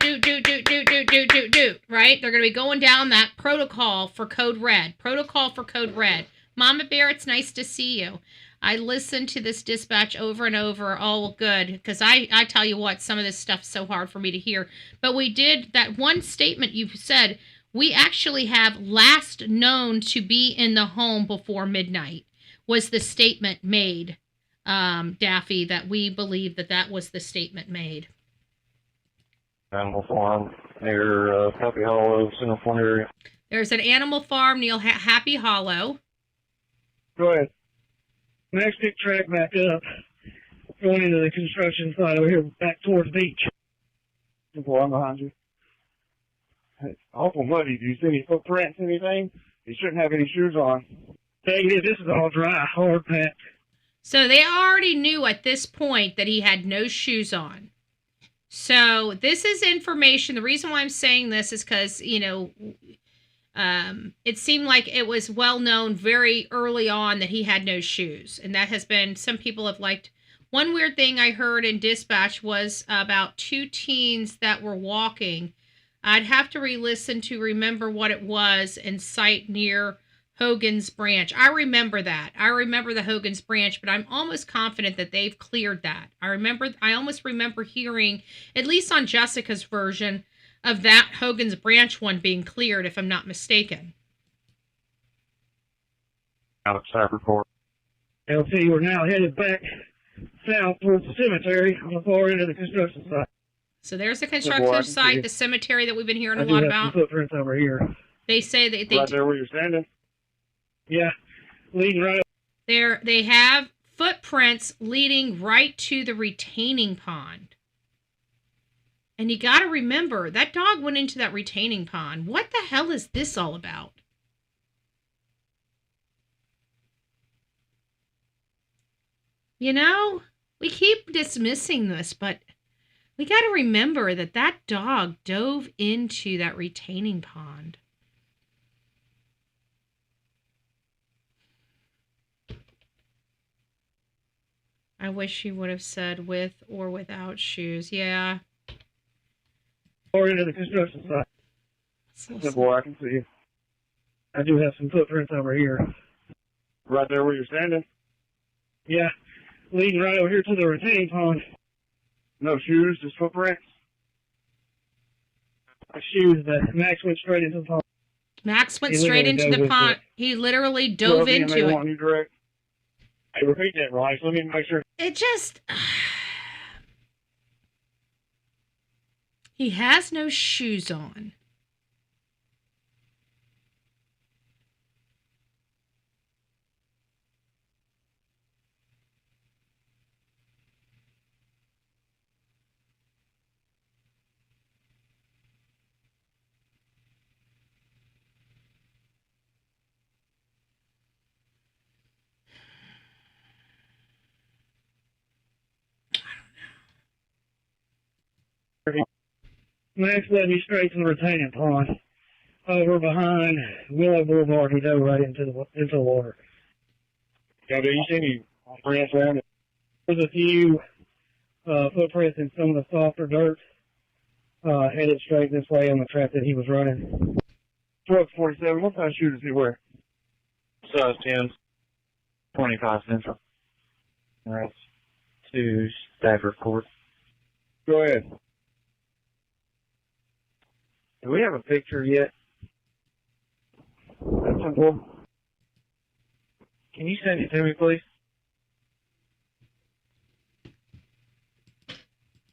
Speaker 1: right? They're going to be going down that protocol for code red. Protocol for code red. Mama Bear, it's nice to see you. I listened to this dispatch over and over. Oh, good. Because I tell you what, some of this stuff's so hard for me to hear. But we did, that one statement you said, we actually have last known to be in the home before midnight. Was the statement made, Daffy, that we believe that was the statement made.
Speaker 3: Animal farm near Happy Hollow, Center Point area.
Speaker 1: There's an animal farm near Happy Hollow.
Speaker 4: Go ahead. Next big track back up, going into the construction site over here, back towards the beach.
Speaker 3: I'm behind you. It's awful muddy. Do you see any footprints, anything? You shouldn't have any shoes on.
Speaker 4: Hey, this is all dry, hard packed.
Speaker 1: So they already knew at this point that he had no shoes on. So this is information. The reason why I'm saying this is because, it seemed like it was well known very early on that he had no shoes. And that has been, some people have liked. One weird thing I heard in dispatch was about 2 teens that were walking. I'd have to re-listen to remember what it was and site near Hogan's Branch. I remember that. I remember the Hogan's Branch, but I'm almost confident that they've cleared that. I almost remember hearing, at least on Jessica's version, of that Hogan's Branch one being cleared, if I'm not mistaken.
Speaker 3: Out of Stafford Court.
Speaker 4: LT, we're now headed back south towards the cemetery on the far end of the construction site.
Speaker 1: So there's the construction site, the cemetery that we've been hearing a lot about.
Speaker 4: Some footprints over here.
Speaker 1: They say that
Speaker 3: Right there where you're standing?
Speaker 4: Yeah, leading right up.
Speaker 1: They have footprints leading right to the retaining pond. And you got to remember, that dog went into that retaining pond. What the hell is this all about? You know, we keep dismissing this, but we got to remember that that dog dove into that retaining pond. I wish he would have said with or without shoes. Yeah.
Speaker 4: Or into the construction site.
Speaker 3: Yeah, boy, I can see you.
Speaker 4: I do have some footprints over here.
Speaker 3: Right there where you're standing?
Speaker 4: Yeah, leading right over here to the retaining pond.
Speaker 3: No shoes, just footprints?
Speaker 4: My shoes, but Max went straight into the pond.
Speaker 1: Max went
Speaker 4: He
Speaker 1: straight
Speaker 4: literally
Speaker 1: into
Speaker 4: dove
Speaker 1: the pond.
Speaker 4: into
Speaker 1: He literally dove into it.
Speaker 3: Want you direct? Hey, repeat that, Rice. Let me make sure.
Speaker 1: It just... He has no shoes on.
Speaker 4: Max led me straight to the retaining pond. Over behind Willow Boulevard, he dove right into the water.
Speaker 3: Yeah, do you see any prints around it?
Speaker 4: There's a few footprints in some of the softer dirt, headed straight this way on the track that he was running.
Speaker 3: 1247, what kind of shoe does he wear?
Speaker 5: Size 10, 25 Central. That's 2 Stafford Court.
Speaker 3: Go ahead.
Speaker 5: Do we have a picture yet?
Speaker 3: That's important.
Speaker 5: Can you send it to me, please?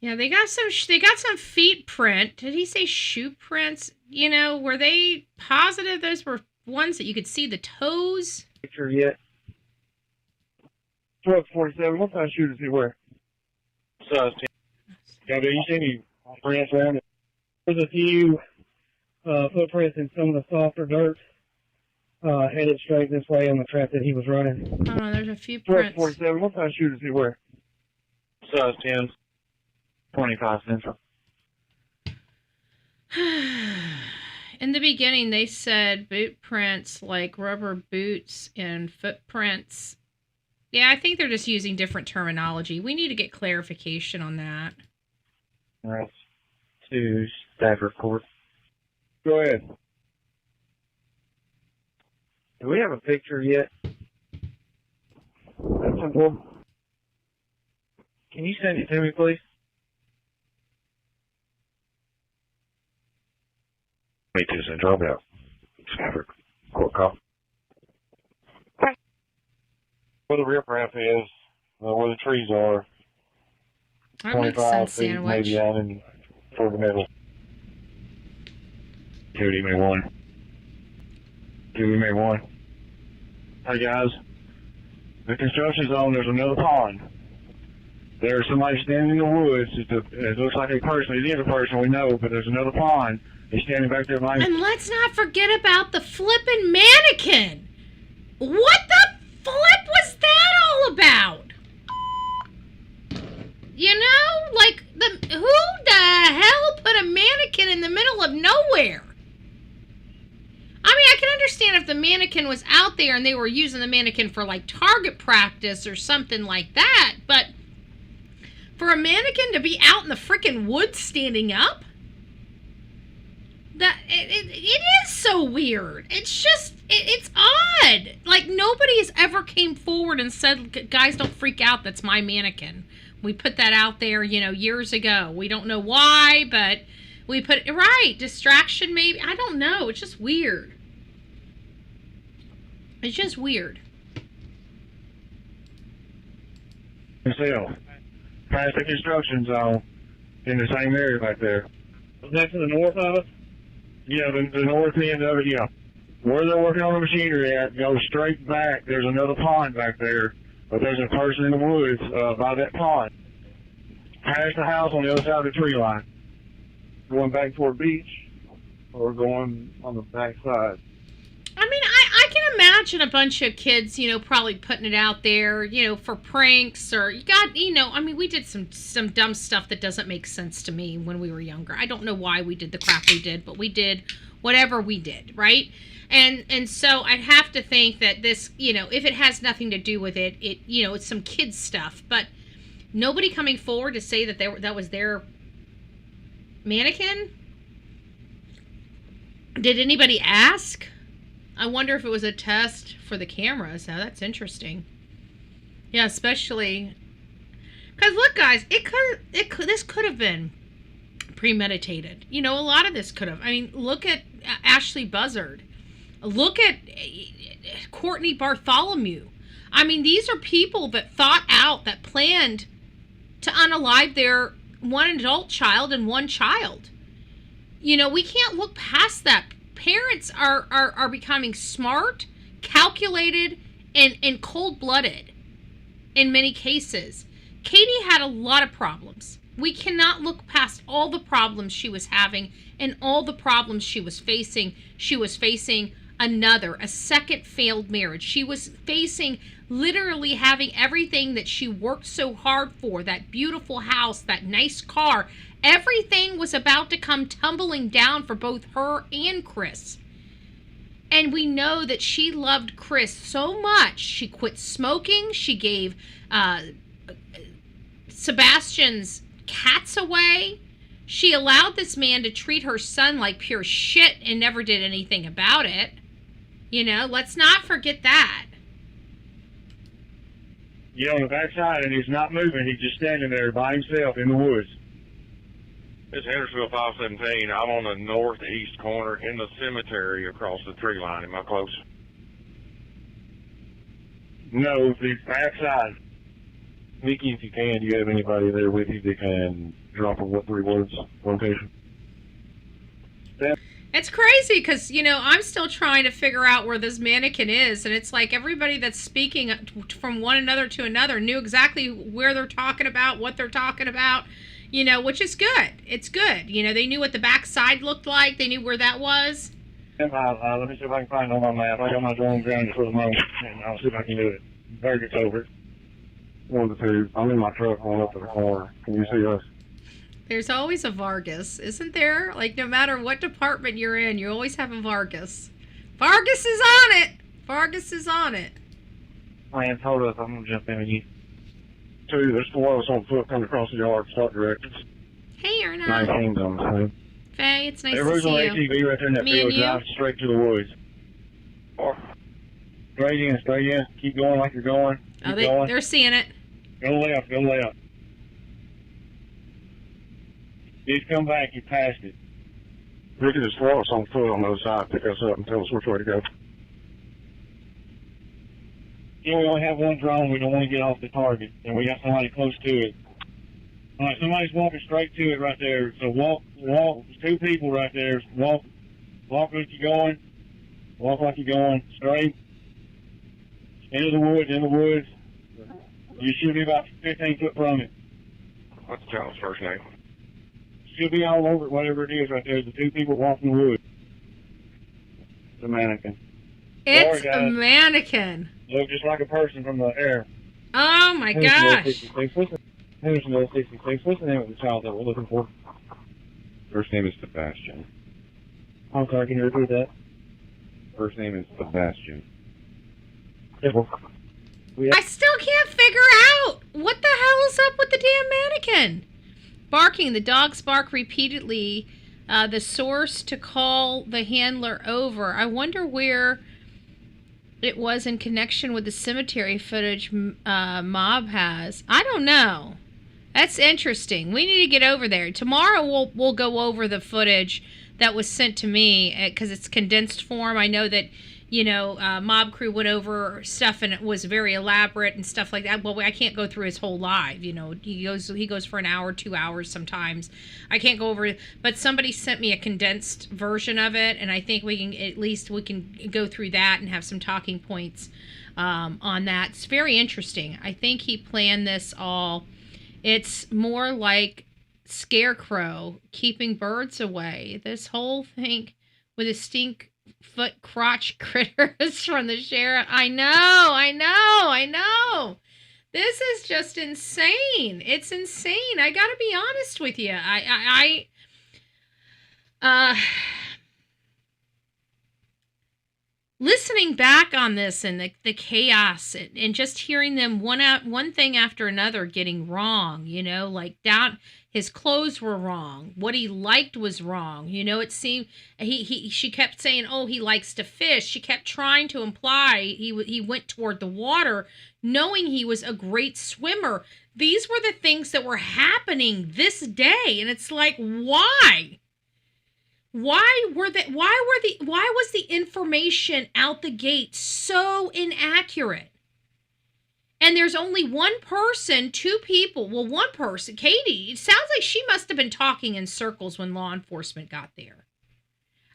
Speaker 1: Yeah, they got some feet print. Did he say shoe prints? You know, were they positive those were ones that you could see the toes?
Speaker 5: Picture yet?
Speaker 3: 1247, what kind of shoe does he wear?
Speaker 5: Size 10.
Speaker 3: Yeah, do you see any prints around it?
Speaker 4: There's a few footprints in some of the softer dirt, headed straight this way on the track that he was running.
Speaker 1: Oh no, there's a few prints.
Speaker 3: 1247, what kind of shoe does he wear?
Speaker 5: Size 10, 25 Central.
Speaker 1: In the beginning, they said boot prints like rubber boots and footprints. Yeah, I think they're just using different terminology. We need to get clarification on that.
Speaker 5: That's 2 Stafford Court.
Speaker 3: Go ahead.
Speaker 5: Do we have a picture yet?
Speaker 3: That's important.
Speaker 5: Can you send it to me, please?
Speaker 3: 22 Central, about Stafford Court call. Where the riprap is, where the trees are,
Speaker 1: That makes
Speaker 3: 25
Speaker 1: sense,
Speaker 3: feet
Speaker 1: Sandwich.
Speaker 3: maybe out in toward the middle. 2D1. 2D1. Hey guys, the construction zone, there's another pond. There's somebody standing in the woods. It looks like a person. It is a person, we know, but there's another pond. He's standing back there behind.
Speaker 1: And let's not forget about the flippin' mannequin. What the flip was that all about? You know, like, who the hell put a mannequin in the middle of nowhere? I mean, I can understand if the mannequin was out there and they were using the mannequin for, like, target practice or something like that, but for a mannequin to be out in the frickin' woods standing up? It is so weird. It's just, it's odd. Like, nobody has ever came forward and said, guys, don't freak out, that's my mannequin. We put that out there, you know, years ago. We don't know why, but we put it, right, distraction maybe. I don't know. It's just weird. It's just weird.
Speaker 3: Himself. Past the construction zone in the same area back there.
Speaker 4: Was that to the north of us?
Speaker 3: Yeah, the north end of it, yeah. Where they're working on the machinery at, goes straight back. There's another pond back there, but there's a person in the woods by that pond. Past the house on the other side of the tree line. Going back toward beach or going on the back side?
Speaker 1: I mean, I can imagine a bunch of kids, probably putting it out there, for pranks, or we did some dumb stuff that doesn't make sense to me when we were younger. I don't know why we did the crap we did, but we did whatever we did, right? And so I'd have to think that this, if it has nothing to do with it, it's some kids stuff, but nobody coming forward to say that that was their mannequin. Did anybody ask? I wonder if it was a test for the cameras. Now that's interesting. Yeah, especially because look, guys, this could have been premeditated. A lot of this could have. I mean, look at Ashley Buzzard. Look at Courtney Bartholomew. I mean, these are people that thought out, that planned to unalive their one adult child and one child. We can't look past that. Parents are becoming smart, calculated, and cold-blooded in many cases. Katie had a lot of problems. We cannot look past all the problems she was having and all the problems she was facing. She was facing a second failed marriage. She was facing literally having everything that she worked so hard for, that beautiful house, that nice car. Everything was about to come tumbling down for both her and Chris. And we know that she loved Chris so much. She quit smoking. She gave Sebastian's cats away. She allowed this man to treat her son like pure shit and never did anything about it. Let's not forget that.
Speaker 3: On the backside, and he's not moving. He's just standing there by himself in the woods.
Speaker 6: It's Hendersonville 517. I'm on the northeast corner in the cemetery across the tree line. Am I close?
Speaker 3: No, the backside.
Speaker 5: Nikki, if you can, do you have anybody there with you that can drop a 3 words location?
Speaker 1: It's crazy because, I'm still trying to figure out where this mannequin is. And it's like everybody that's speaking from one another to another knew exactly where they're talking about, what they're talking about, which is good. It's good. They knew what the backside looked like. They knew where that was.
Speaker 3: Let me see if I can find it on my map. I got my drone grounded for the moment, and I'll see if I can do it. Very good over.
Speaker 5: 1 to 2. I'm in my truck going up to the corner. Can you see us?
Speaker 1: There's always a Vargas, isn't there? Like, no matter what department you're in, you always have a Vargas. Vargas is on it! Vargas is on it.
Speaker 5: Lance, hold up. I'm going to jump in with you.
Speaker 3: 2, there's 4 of us on foot coming across the yard. Start directions.
Speaker 1: Hey, Erna.
Speaker 5: 19's on the side.
Speaker 1: Faye, it's nice
Speaker 3: Everybody's
Speaker 1: to see
Speaker 3: on
Speaker 1: you.
Speaker 3: ATV right there in that
Speaker 1: Me
Speaker 3: field,
Speaker 1: and you?
Speaker 3: driving straight to the woods. Straight in. Keep going like you're going. Keep going.
Speaker 1: They're seeing it.
Speaker 3: Go left. He's come back, he passed it.
Speaker 5: Ricky, there's 4 of us on foot on the other side. Pick us up and tell us which way to go.
Speaker 3: We only have one drone, we don't want to get off the target, and we got somebody close to it. All right, somebody's walking straight to it right there. So walk. There's 2 people right there. Walk like you're going. Walk like you're going straight. Into the woods. You should be about 15 foot from it.
Speaker 6: What's the child's first name?
Speaker 3: She'll be all over it, whatever it is right there. The 2 people walking the woods. It's a mannequin.
Speaker 1: It's a mannequin.
Speaker 3: Look just like a person from the air.
Speaker 1: Oh my gosh.
Speaker 3: Hendersonville 66. What's the name of the child that we're looking for?
Speaker 5: First name is Sebastian.
Speaker 3: I'm sorry, can you repeat that?
Speaker 5: First name is Sebastian.
Speaker 1: I still can't figure out what the hell is up with the damn mannequin. Barking. The dogs bark repeatedly. The source to call the handler over. I wonder where it was in connection with the cemetery footage Mob has. I don't know. That's interesting. We need to get over there. Tomorrow we'll go over the footage that was sent to me because it's condensed form. I know that Mob Crew went over stuff and it was very elaborate and stuff like that. Well, I can't go through his whole live. He goes for an hour, 2 hours sometimes. I can't go over it, but somebody sent me a condensed version of it, and I think we can go through that and have some talking points on that. It's very interesting. I think he planned this all. It's more like Scarecrow keeping birds away. This whole thing with a stink foot crotch critters from the sheriff. I know. This is just insane. It's insane. I gotta be honest with you. Listening back on this and the chaos and just hearing them one thing after another getting wrong, like down, his clothes were wrong. What he liked was wrong. It seemed she kept saying, oh, he likes to fish. She kept trying to imply he went toward the water, knowing he was a great swimmer. These were the things that were happening this day. And it's like, why? Why was the information out the gate so inaccurate? And there's only one person, two people. Well, one person, Katie, it sounds like she must have been talking in circles when law enforcement got there.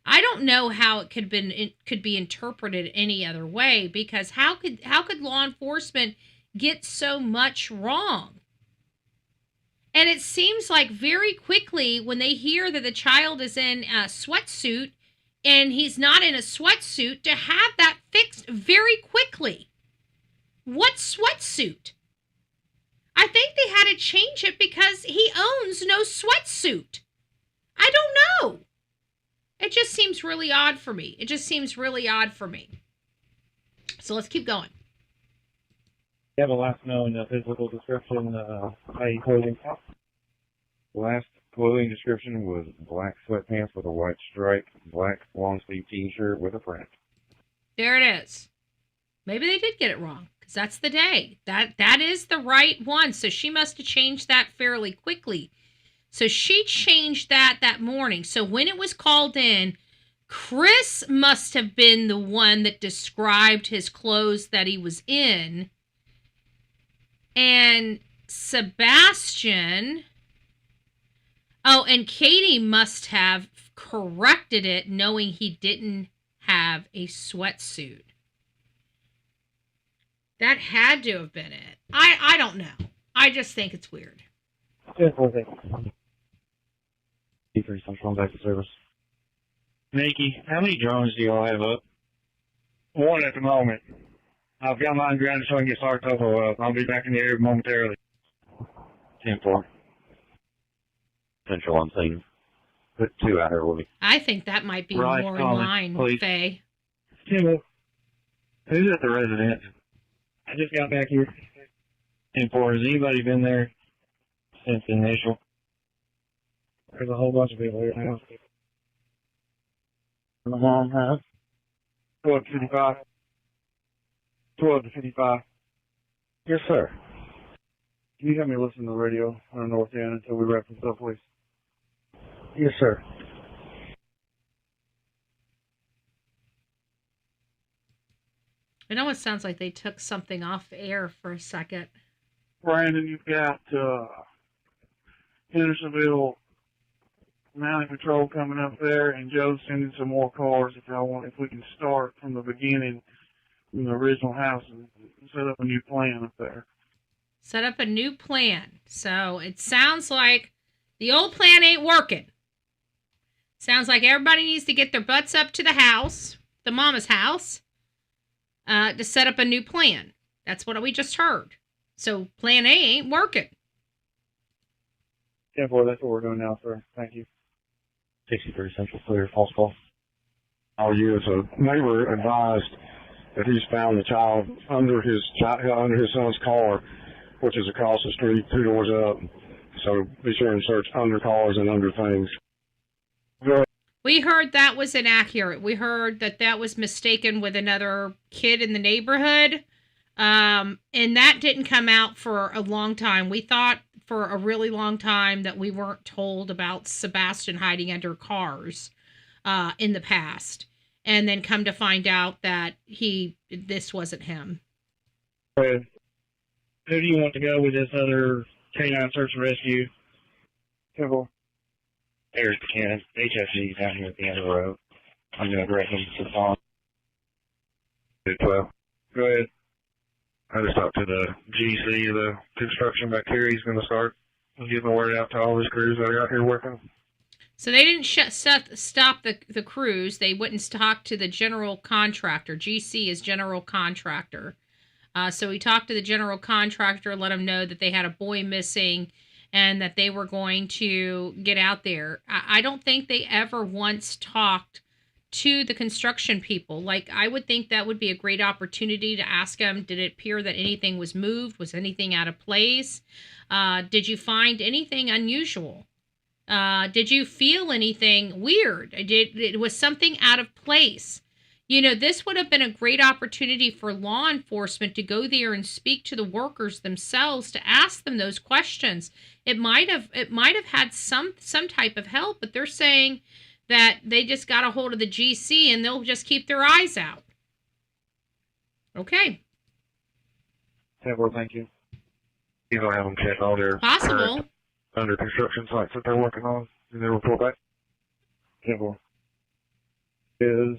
Speaker 1: I don't know how it could be interpreted any other way, because how could law enforcement get so much wrong? And it seems like very quickly when they hear that the child is in a sweatsuit and he's not in a sweatsuit, to have that fixed very quickly. What sweatsuit? I think they had to change it because he owns no sweatsuit. I don't know. It just seems really odd for me. So let's keep going.
Speaker 4: You have a last known physical description, i.e. clothing?
Speaker 5: Last clothing description was black sweatpants with a white stripe, black long-sleeve t-shirt with a print.
Speaker 1: There it is. Maybe they did get it wrong, because that's the day. That is the right one. So she must have changed that fairly quickly. So she changed that morning. So when it was called in, Chris must have been the one that described his clothes that he was in. And Sebastian, and Katie must have corrected it, knowing he didn't have a sweatsuit. That had to have been it. I don't know. I just think it's weird.
Speaker 5: Central back to service.
Speaker 3: Nikki, how many drones do y'all have up? One at the moment. I've got mine grounded so I can get Sartopo up. I'll be back in the air momentarily.
Speaker 5: 10-4. Central on scene. Put 2 out here with me.
Speaker 1: I think that might be more in line,
Speaker 3: please.
Speaker 1: Faye.
Speaker 3: Timbo. Who's at the residence?
Speaker 4: I just got back here.
Speaker 3: 10-4. Has anybody been there since the initial?
Speaker 4: There's a whole bunch of people here now.
Speaker 3: The mom has? 12 to 55. 12 to 55.
Speaker 5: Yes, sir.
Speaker 3: Can you help me listen to the radio on the north end until we wrap this up, please?
Speaker 5: Yes, sir.
Speaker 1: It almost sounds like they took something off air for a second.
Speaker 3: Brandon, you've got Hendersonville Mountain Patrol coming up there, and Joe's sending some more cars if we can start from the beginning, from the original house, and set up a new plan up there.
Speaker 1: Set up a new plan. So it sounds like the old plan ain't working. Sounds like everybody needs to get their butts up to the house, the mama's house, to set up a new plan. That's what we just heard. So plan A ain't working.
Speaker 3: 10-4, that's what we're doing now, sir. Thank you.
Speaker 5: 63 Central clear. False call.
Speaker 3: Oh, yes. A neighbor advised that he's found the child under his son's car, which is across the street, 2 doors up. So be sure and search under cars and under things. Go ahead.
Speaker 1: We heard that was inaccurate. We heard that was mistaken with another kid in the neighborhood. And that didn't come out for a long time. We thought for a really long time that we weren't told about Sebastian hiding under cars in the past. And then come to find out that this wasn't him.
Speaker 4: Go ahead. Who do you want to go with this other canine search and rescue?
Speaker 3: Temple. There's Buchanan. HFG down here at the end of the road. I'm going to direct him to the pond. 12. Go ahead. I just talked to the GC of the construction back here. He's going to start getting the word out to all his crews that are out here working.
Speaker 1: So they didn't stop the crews. They wouldn't talk to the general contractor. GC is general contractor. So we talked to the general contractor, let him know that they had a boy missing and that they were going to get out there. I don't think they ever once talked to the construction people. Like, I would think that would be a great opportunity to ask them, did it appear that anything was moved? Was anything out of place? Did you find anything unusual? Did you feel anything weird? Was something out of place? You know, this would have been a great opportunity for law enforcement to go there and speak to the workers themselves, to ask them those questions. It might have had some type of help, but they're saying that they just got a hold of the GC and they'll just keep their eyes out. Okay.
Speaker 5: Well, thank you.
Speaker 6: You don't have them check all their
Speaker 1: Possible.
Speaker 6: under construction sites that they're working on, and they report back.
Speaker 5: Temple is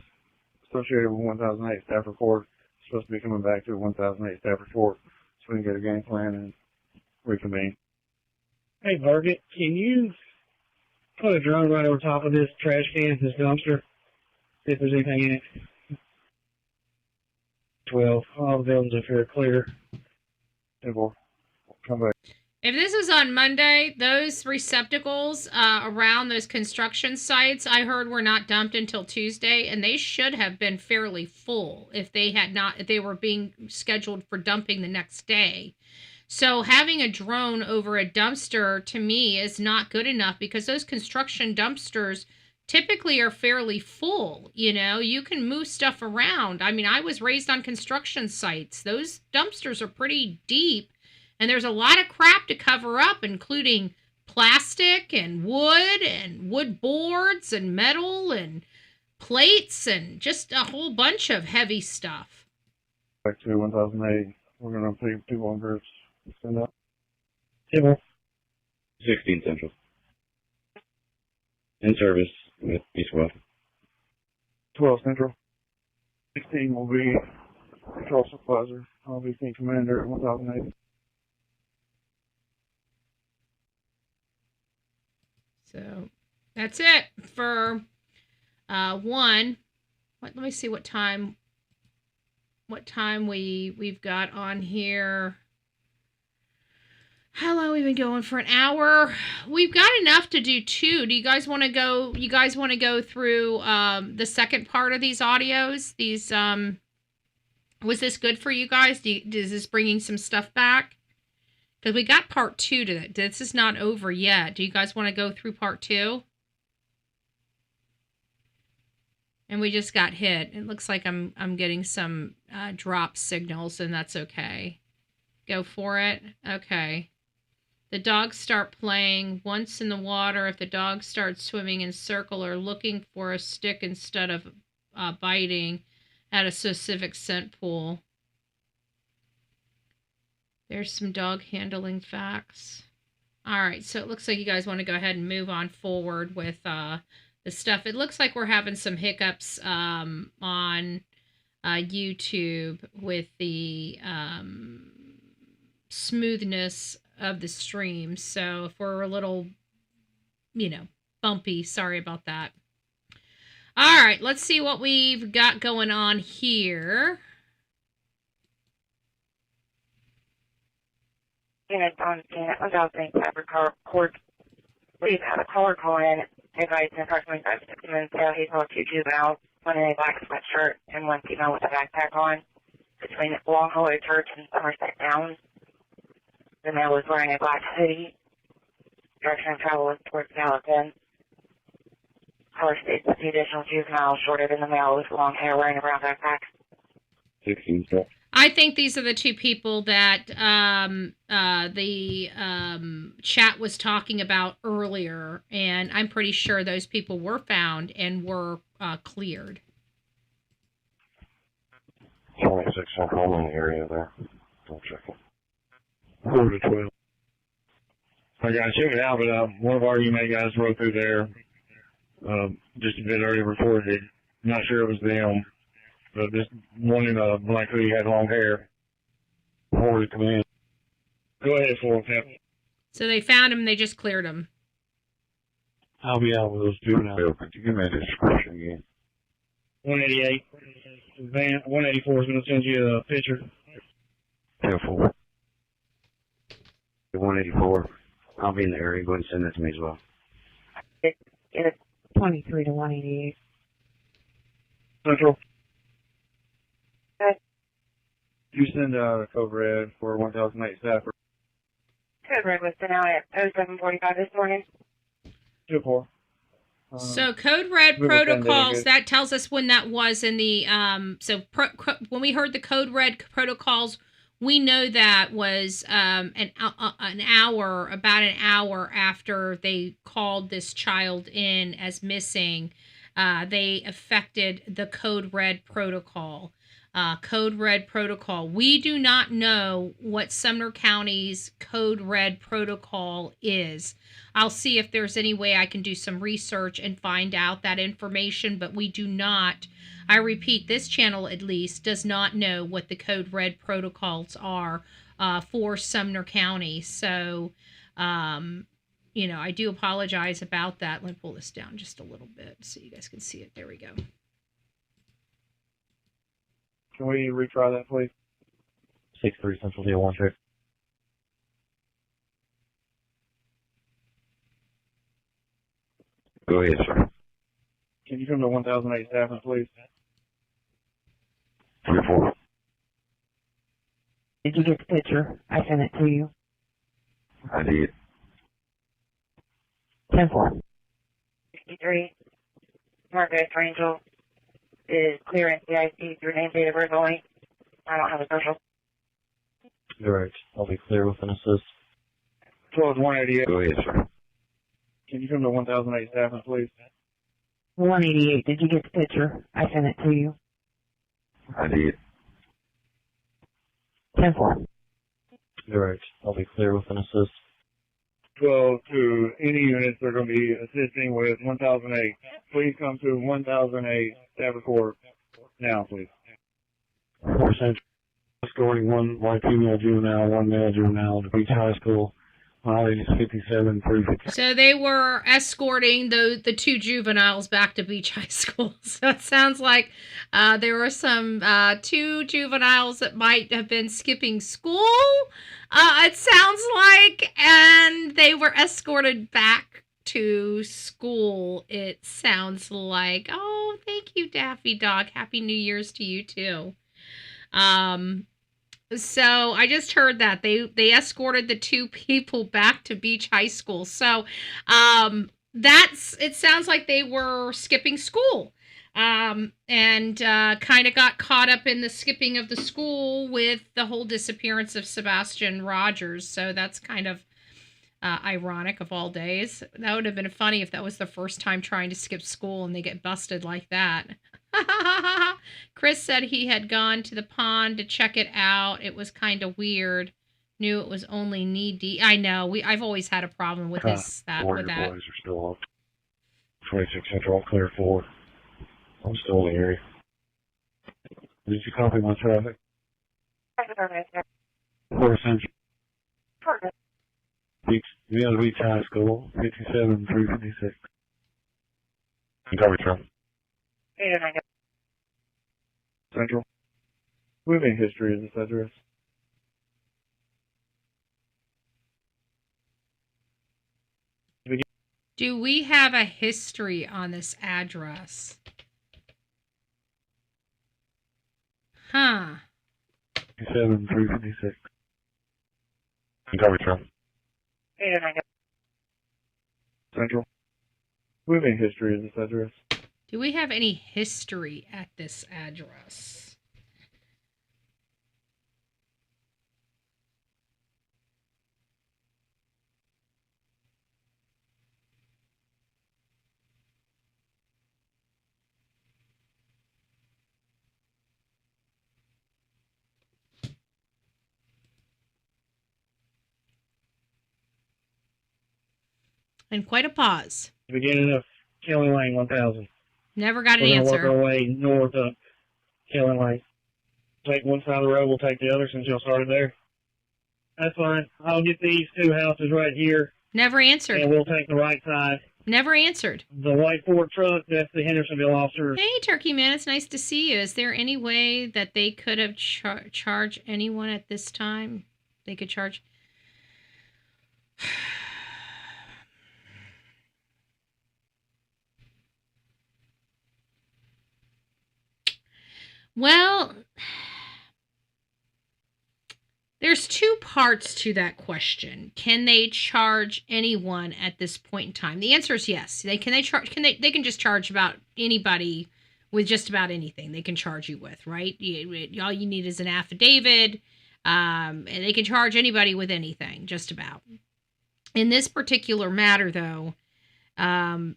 Speaker 5: associated with 1008 staff report. Supposed to be coming back to a 1008 staff report so we can get a game plan and reconvene.
Speaker 4: Hey, Burgett, can you put a drone right over top of this trash can, this dumpster, see if there's anything in it? 12. All the buildings up here are clear.
Speaker 5: Temple, come back.
Speaker 1: If this was on Monday, those receptacles around those construction sites, I heard were not dumped until Tuesday, and they should have been fairly full if they were being scheduled for dumping the next day. So having a drone over a dumpster, to me, is not good enough, because those construction dumpsters typically are fairly full. You know, you can move stuff around. I mean, I was raised on construction sites. Those dumpsters are pretty deep. And there's a lot of crap to cover up, including plastic and wood boards and metal and plates and just a whole bunch of heavy stuff.
Speaker 5: Back to 1008. We're going to take 2 on groups. Send up.
Speaker 4: Temple.
Speaker 7: 16 Central. In service with East West.
Speaker 5: 12 Central. 16 will be control supervisor. I'll be team commander at 1008.
Speaker 1: So that's it for one. Let me see what time we've got on here. How long have we been going for? An hour. We've got enough to do 2. Do you guys want to go? You guys want to go through the second part of these audios? These was this good for you guys? Is this bringing some stuff back? Because we got part 2 to it. This is not over yet. Do you guys want to go through part 2? And we just got hit. It looks like I'm getting some drop signals, and that's okay. Go for it. Okay. The dogs start playing once in the water. If the dog starts swimming in circle or looking for a stick instead of biting at a specific scent pool. There's some dog handling facts. All right, so it looks like you guys want to go ahead and move on forward with the stuff. It looks like we're having some hiccups on YouTube with the smoothness of the stream. So if we're a little, bumpy, sorry about that. All right, let's see what we've got going on here.
Speaker 2: Units on scene at 1008 Fabric Court. We've had a caller call in, advised in approximately 5 to 6 minutes ago he saw 2 juveniles, one in a black sweatshirt and one female with a backpack on, between Long Hollow Church and Somerset Downs. The male was wearing a black hoodie. Direction of travel was towards Gallatin. Caller states that the additional juvenile shorter than the male with long hair wearing a brown backpack.
Speaker 7: 16 Central.
Speaker 1: I think these are the 2 people that the chat was talking about earlier, and I'm pretty sure those people were found and were cleared.
Speaker 6: 26 Central in the area there. I'll check it.
Speaker 3: 4 to 12. I got to check it out, but one of our UMA guys rode through there just a bit earlier, reported. Not sure it was them. But this one in a black hoodie had long hair. 4 to come in. Go ahead, 4.
Speaker 1: So they found him, they just cleared him.
Speaker 5: I'll be out with those juveniles.
Speaker 7: Bill, could you give me a description again?
Speaker 4: 188. Van 184 is going to send you a picture.
Speaker 7: 10-4. 184. I'll be in the area. Go ahead and send that to me as well.
Speaker 2: It's 23 to 188.
Speaker 5: Central.
Speaker 2: Okay.
Speaker 5: You send out a code red for 1008 Stafford.
Speaker 2: Code red was sent out at 0745 this morning.
Speaker 5: 2-4.
Speaker 1: So code red
Speaker 5: we were sending
Speaker 1: protocols,
Speaker 5: it.
Speaker 1: that tells us when that was in the, when we heard the code red protocols, we know that was about an hour after they called this child in as missing. They affected the code red protocol. Code red protocol. We do not know what Sumner County's code red protocol is. I'll see if there's any way I can do some research and find out that information, but we do not. I repeat, this channel at least does not know what the code red protocols are for Sumner County. So, I do apologize about that. Let me pull this down just a little bit so you guys can see it. There we go.
Speaker 5: Can we retry that, please?
Speaker 7: 6-3 Central Deal 1 check. Go ahead, sir.
Speaker 5: Can you come to 1008 Stafford, please?
Speaker 7: 3-4.
Speaker 2: Did you get the picture? I sent it to you.
Speaker 7: I did.
Speaker 2: 10-4. 63. Margaret Angel is clear in CIC through name, date of birth only. I don't have a social.
Speaker 7: Direct. I'll be clear with an assist.
Speaker 5: 188.
Speaker 7: Go ahead, sir.
Speaker 5: Can you come to 1008 Stafford, please?
Speaker 2: 188. Did you get the picture? I sent it to you.
Speaker 7: I did.
Speaker 2: 10-4.
Speaker 7: Direct. I'll be clear with an assist.
Speaker 5: 12 to any units that are going to be assisting with 1008. Please come to 1008 Stafford Court now, please.
Speaker 3: 4% escorting one white female juvenile, one male juvenile to Beach High School. Mileage 57, 350.
Speaker 1: So they were escorting the two juveniles back to Beach High School. So it sounds like there were some two juveniles that might have been skipping school. It sounds like, and they were escorted back to school. It sounds like. Oh, thank you, Daffy Dog. Happy New Year's to you too. So I just heard that they escorted the two people back to Beach High School. So it sounds like they were skipping school and kind of got caught up in the skipping of the school with the whole disappearance of Sebastian Rogers. So that's kind of ironic of all days. That would have been funny if that was the first time trying to skip school and they get busted like that. Chris said he had gone to the pond to check it out. It was kind of weird. Knew it was only knee deep. I know. I've always had a problem with with that.
Speaker 7: Boys are still off. 26 Central, all clear 4. I'm still in the area.
Speaker 3: Did you copy my traffic? 4 Central. Beach High School, 57, 356.
Speaker 7: Coverage, sir.
Speaker 5: Central. We have any history of this address?
Speaker 1: Do we have a history on this address? Huh.
Speaker 3: 57, 356.
Speaker 7: Coverage, sir.
Speaker 5: Central. We have any history of this address?
Speaker 1: Do we have any history at this address? And quite a pause.
Speaker 4: Beginning of Kelly Lane 1000.
Speaker 1: Never got an
Speaker 4: We're going to work
Speaker 1: answer.
Speaker 4: our way north of Kelly Lane. Take one side of the road, we'll take the other since y'all started there. That's fine. I'll get these two houses right here,
Speaker 1: Never answered.
Speaker 4: and we'll take the right side.
Speaker 1: Never answered.
Speaker 4: The white Ford truck, that's the Hendersonville officer.
Speaker 1: Hey, Turkey Man, it's nice to see you. Is there any way that they could have charged anyone at this time? They could charge... Well, there's two parts to that question. Can they charge anyone at this point in time? The answer is yes. They can they just charge about anybody with just about anything they can charge you with, right? All you need is an affidavit, and they can charge anybody with anything, just about. In this particular matter, though,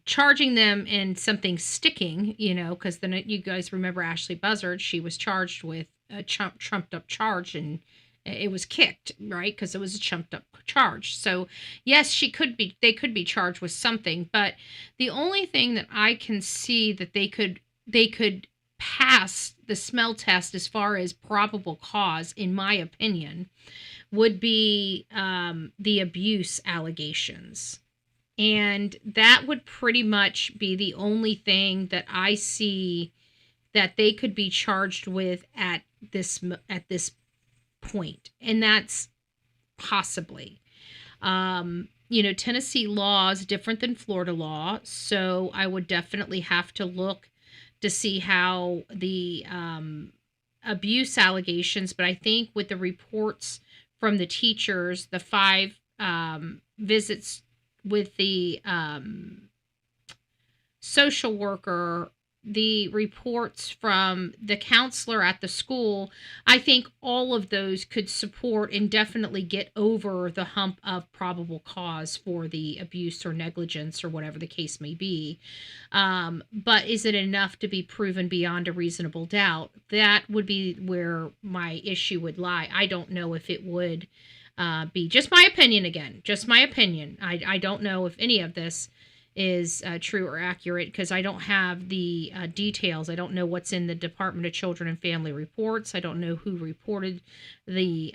Speaker 1: charging them in something sticking, because then you guys remember Ashley Buzzard, she was charged with a trumped up charge, and it was kicked, right? Because it was a chumped up charge. So yes, they could be charged with something, but the only thing that I can see that they could pass the smell test as far as probable cause, in my opinion, would be the abuse allegations. And that would pretty much be the only thing that I see that they could be charged with at this point. And that's possibly. Tennessee law is different than Florida law, so I would definitely have to look to see how the abuse allegations, but I think with the reports from the teachers, the 5 visits with the social worker, the reports from the counselor at the school, I think all of those could support and definitely get over the hump of probable cause for the abuse or negligence or whatever the case may be. But is it enough to be proven beyond a reasonable doubt? That would be where my issue would lie. I don't know if it would be, just my opinion again, just my opinion. I don't know if any of this is true or accurate because I don't have the details. I don't know what's in the Department of Children and Family reports. I don't know who reported the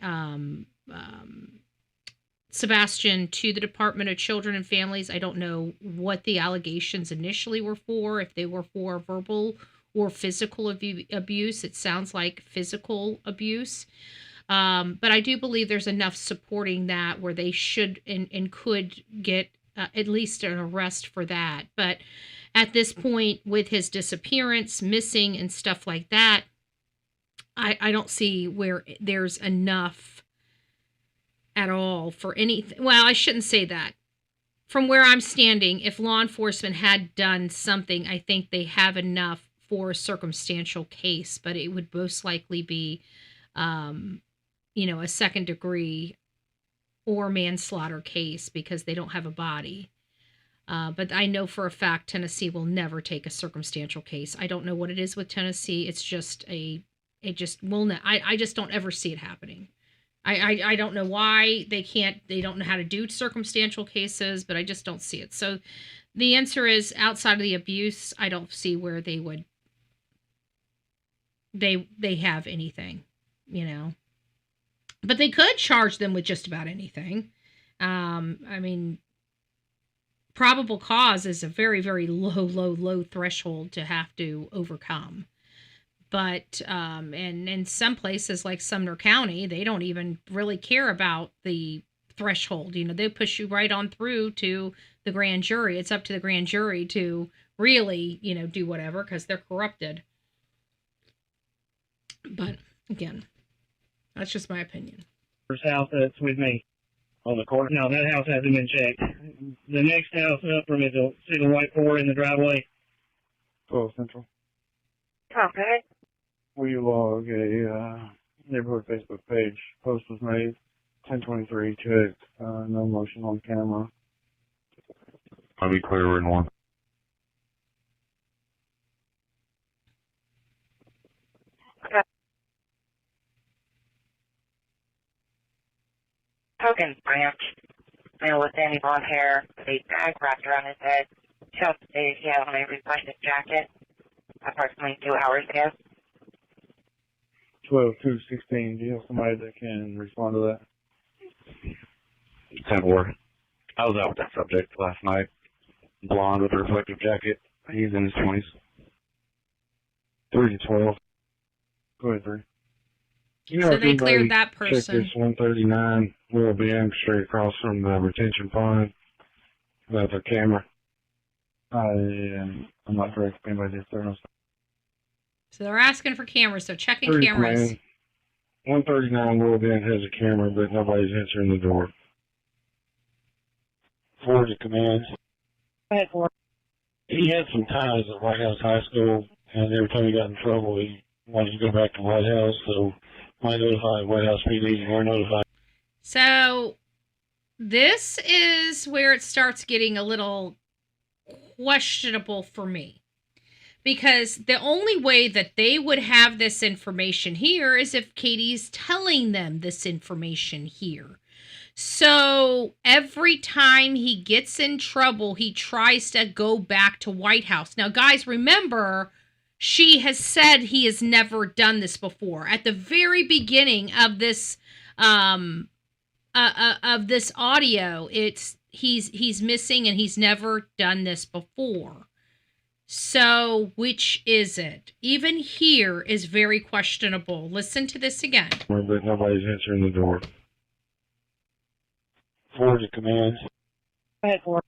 Speaker 1: Sebastian to the Department of Children and Families. I don't know what the allegations initially were for, if they were for verbal or physical abuse. It sounds like physical abuse. But I do believe there's enough supporting that where they should and could get at least an arrest for that. But at this point, with his disappearance, missing, and stuff like that, I don't see where there's enough at all for anything. Well, I shouldn't say that. From where I'm standing, if law enforcement had done something, I think they have enough for a circumstantial case, but it would most likely be a second degree or manslaughter case because they don't have a body. But I know for a fact Tennessee will never take a circumstantial case. I don't know what it is with Tennessee. It's just I just don't ever see it happening. I don't know why they don't know how to do circumstantial cases, but I just don't see it. So the answer is, outside of the abuse, I don't see where they would they have anything, But they could charge them with just about anything. Probable cause is a very, very low threshold to have to overcome. But and in some places like Sumner County, they don't even really care about the threshold. They push you right on through to the grand jury. It's up to the grand jury to really, do whatever because they're corrupted. But again, that's just my opinion.
Speaker 4: First house that's with me.
Speaker 5: On the corner?
Speaker 4: No, that house hasn't been checked. The next house up from is a single white Ford in the driveway.
Speaker 5: 12 Central.
Speaker 2: Okay.
Speaker 5: We log a neighborhood Facebook page. Post was made. 1023 checked. No motion on camera.
Speaker 7: I'll be clear, we're in one.
Speaker 2: Token branch. Male with sandy blonde hair, with a bag wrapped around his head. Chest stated he had on a reflective jacket. Approximately 2 hours ago.
Speaker 5: 12-2-16. Do you have somebody that can respond to that?
Speaker 7: 10-4. I was out with that subject last night. blonde with a reflective jacket. He's in his 20s. 3 to 12.
Speaker 5: Go ahead, 3.
Speaker 1: So they cleared that
Speaker 5: Check
Speaker 1: person.
Speaker 5: this 139 Willow Bend straight across from the retention pond. That's a camera.
Speaker 7: I'm not sure if anybody just turned us.
Speaker 1: So they're asking for cameras. So checking
Speaker 5: 3
Speaker 1: cameras.
Speaker 5: command. 139 Willow Bend has a camera, but nobody's answering the door.
Speaker 7: 4 to command.
Speaker 2: Go ahead, 4.
Speaker 7: He had some ties at White House High School, and every time he got in trouble, he wanted to go back to White House, so I notified White House PD, and we're notified.
Speaker 1: So this is where it starts getting a little questionable for me. Because the only way that they would have this information here is if Katie's telling them this information here. So every time he gets in trouble, he tries to go back to White House. Now, guys, remember, she has said he has never done this before. At the very beginning of this audio, it's he's missing and he's never done this before. So, which is it? Even here is very questionable. Listen to this again.
Speaker 5: But nobody's answering the door.
Speaker 7: 4 to command.
Speaker 2: Go ahead, 4.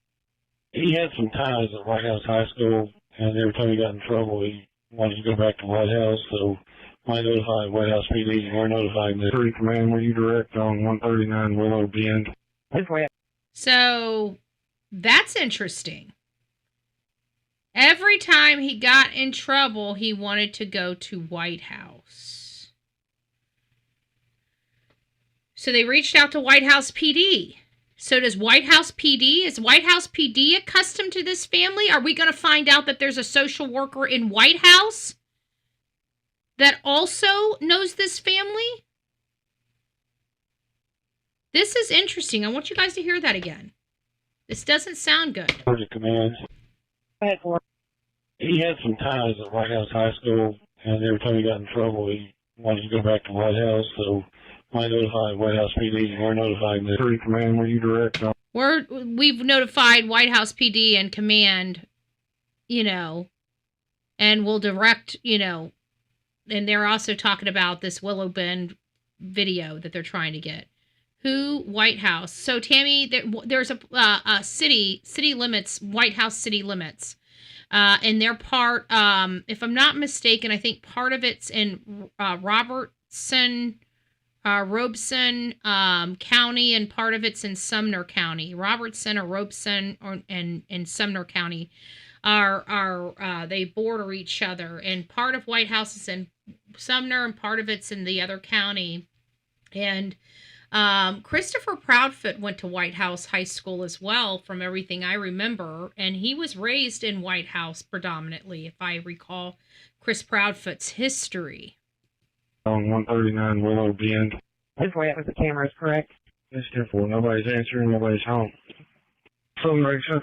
Speaker 7: He had some ties at White House High School, and every time he got in trouble, he wanted to go back to White House, so I notified White House PD, and we're notifying the
Speaker 5: 3 command, will you direct on 139 Willow Bend?
Speaker 1: So, that's interesting. Every time he got in trouble, he wanted to go to White House. So they reached out to White House PD. So is White House PD accustomed to this family? Are we going to find out that there's a social worker in White House that also knows this family? This is interesting. I want you guys to hear that again. This doesn't sound good.
Speaker 7: 4 to command.
Speaker 2: Go ahead, 4.
Speaker 7: He had some ties at White House High School, and every time he got in trouble, he wanted to go back to White House, so I notified White House PD, and we're notifying the
Speaker 5: 3 command, will you direct on?
Speaker 1: We've notified White House PD and command, and we'll direct, and they're also talking about this Willow Bend video that they're trying to get. Who? White House. So Tammy, there's a city limits, White House city limits. And they're part, if I'm not mistaken, I think part of it's in Robeson County, and part of it's in Sumner County. Robertson or Robeson and Sumner County are they border each other, and part of White House is in Sumner, and part of it's in the other county. And Christopher Proudfoot went to White House High School as well, from everything I remember, and he was raised in White House predominantly, if I recall Chris Proudfoot's history.
Speaker 5: On 139 Willow Bend.
Speaker 2: This way, with the cameras, correct?
Speaker 5: That's 10-4. Nobody's answering, nobody's home. Something like that.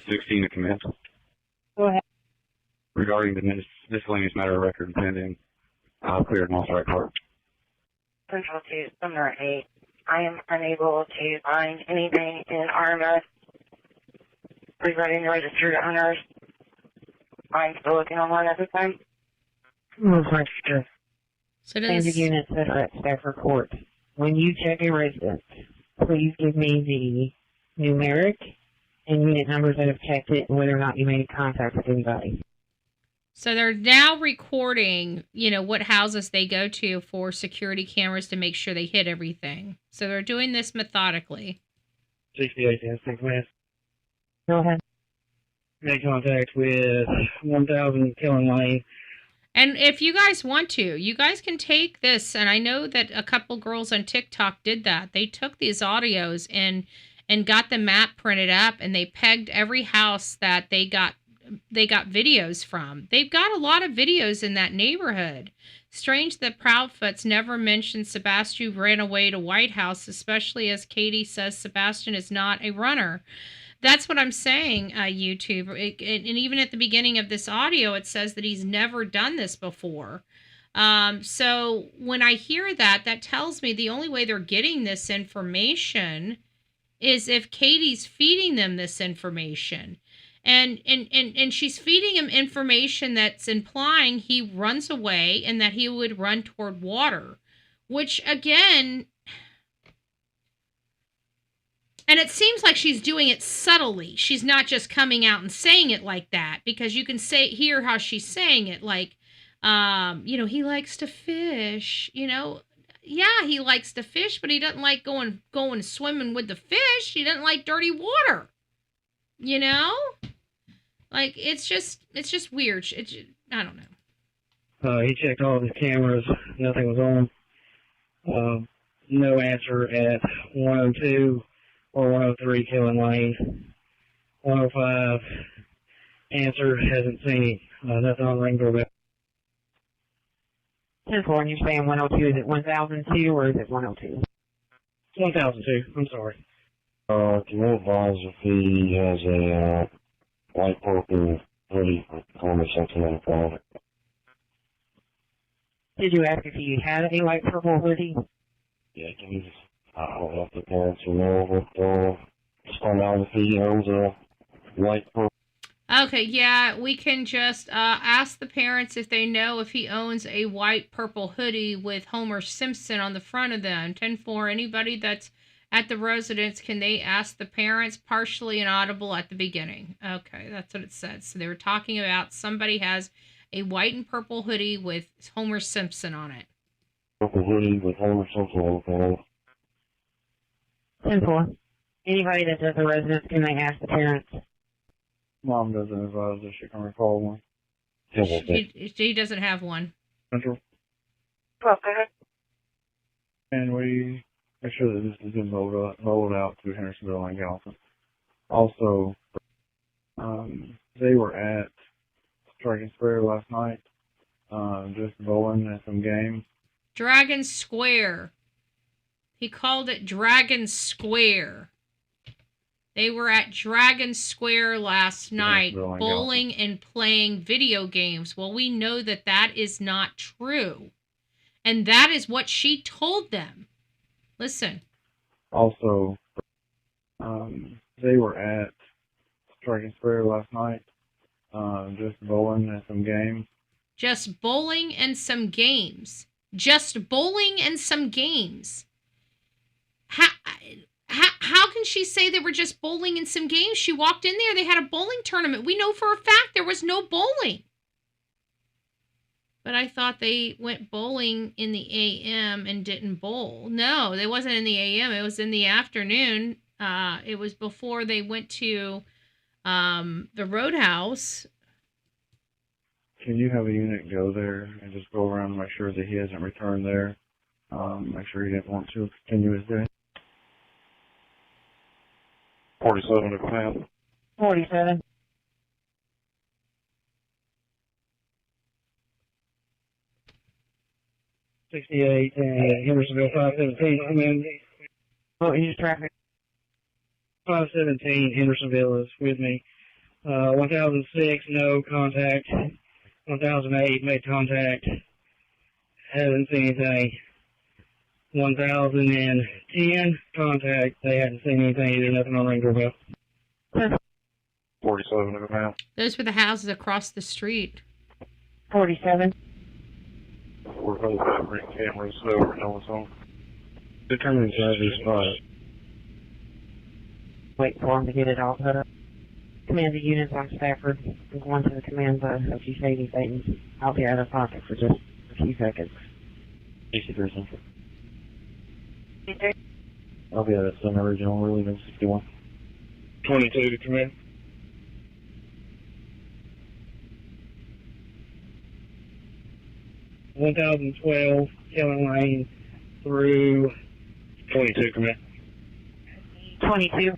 Speaker 7: 16 to command.
Speaker 2: Go ahead.
Speaker 7: Regarding the miscellaneous matter of record pending, cleared and authorized court.
Speaker 2: Central to Sumner 8. I am unable to find anything in RMS regarding the registered owners. I'm still looking online at this time.
Speaker 4: Looks like
Speaker 1: So
Speaker 2: Standard units that are at staff report. When you check a residence, please give me the numeric and unit numbers that have checked it and whether or not you made contact with anybody.
Speaker 1: So they're now recording, what houses they go to for security cameras to make sure they hit everything. So they're doing this methodically.
Speaker 4: 68 and 6 minutes.
Speaker 2: Go ahead.
Speaker 4: Make contact with 1000 Killing Lane.
Speaker 1: And if you guys want to, you guys can take this. And I know that a couple girls on TikTok did that. They took these audios and got the map printed up, and they pegged every house that they got videos from. They've got a lot of videos in that neighborhood. Strange that Proudfoot's never mentioned Sebastian ran away to White House, especially as Katie says Sebastian is not a runner. That's what I'm saying, YouTube. And even at the beginning of this audio, it says that he's never done this before. So when I hear that, that tells me the only way they're getting this information is if Katie's feeding them this information. And she's feeding him information that's implying he runs away and that he would run toward water, which again, and it seems like she's doing it subtly. She's not just coming out and saying it like that, because you can hear how she's saying it, like, he likes to fish, Yeah, he likes to fish, but he doesn't like going swimming with the fish. He doesn't like dirty water. Like, it's just weird. I don't know.
Speaker 4: He checked all of his cameras. Nothing was on. No answer at 102 or 103 Killen Lane. 105, answer, hasn't seen him. Nothing on ring doorbell.
Speaker 2: 10-4, and you're saying 102, is it 1002 or is it 102?
Speaker 4: 1002, I'm sorry.
Speaker 7: Can you advise if he has a white purple hoodie or something on the product?
Speaker 2: Did you ask if he had a light purple hoodie?
Speaker 7: Yeah, can you just, I don't know if the parents will know what, just find out if he owns a white purple.
Speaker 1: Okay, yeah, we can just ask the parents if they know if he owns a white purple hoodie with Homer Simpson on the front of them. 10-4, anybody that's at the residence, can they ask the parents? Partially inaudible at the beginning. Okay, that's what it said. So they were talking about somebody has a white and purple hoodie with Homer Simpson on it.
Speaker 7: Purple hoodie with Homer Simpson on it.
Speaker 2: 10-4. Anybody that's at the residence, can they ask the parents?
Speaker 5: Mom doesn't advise that she can recall one.
Speaker 1: He doesn't have one.
Speaker 5: Central.
Speaker 2: Well, go ahead.
Speaker 5: And we make sure that this has been rolled out to Hendersonville and Gallatin. Also, they were at Dragon Square last night, just bowling at some games.
Speaker 1: Dragon Square. He called it Dragon Square. They were at Dragon Square last night, bowling and playing video games. Well, we know that that is not true. And that is what she told them. Listen.
Speaker 5: Also, they were at Dragon Square last night, just bowling at some games.
Speaker 1: Just bowling and some games. Just bowling and some games. How can she say they were just bowling in some games? She walked in there, they had a bowling tournament. We know for a fact there was no bowling. But I thought they went bowling in the AM and didn't bowl. No, it wasn't in the AM. It was in the afternoon. It was before they went to the Roadhouse.
Speaker 5: Can you have a unit go there and just go around and make sure that he hasn't returned there? Make sure he didn't want to continue his day.
Speaker 7: 47 to command.
Speaker 2: 47.
Speaker 4: '68 and Hendersonville 517. I mean,
Speaker 2: What was your traffic?
Speaker 4: 517 Hendersonville is with me. 1006, no contact. 1008, made contact. Haven't seen anything. 1010, contact. They hadn't seen anything either. Nothing on ring doorbell.
Speaker 7: 47 to command.
Speaker 1: Those were the houses across the street.
Speaker 2: 47.
Speaker 7: We're hoping to bring cameras over and all this on. Determining size is not.
Speaker 2: Wait for him to get it all set up. Command the units on Stafford. I'm going to the command bus. If you say anything, I'll be out of pocket for just a few seconds.
Speaker 7: 63 Central.
Speaker 2: 63.
Speaker 7: I'll be out at Center Regional. We're leaving 61.
Speaker 4: 22 to command. $1,012 Killen Lane through 22 command.
Speaker 2: 22.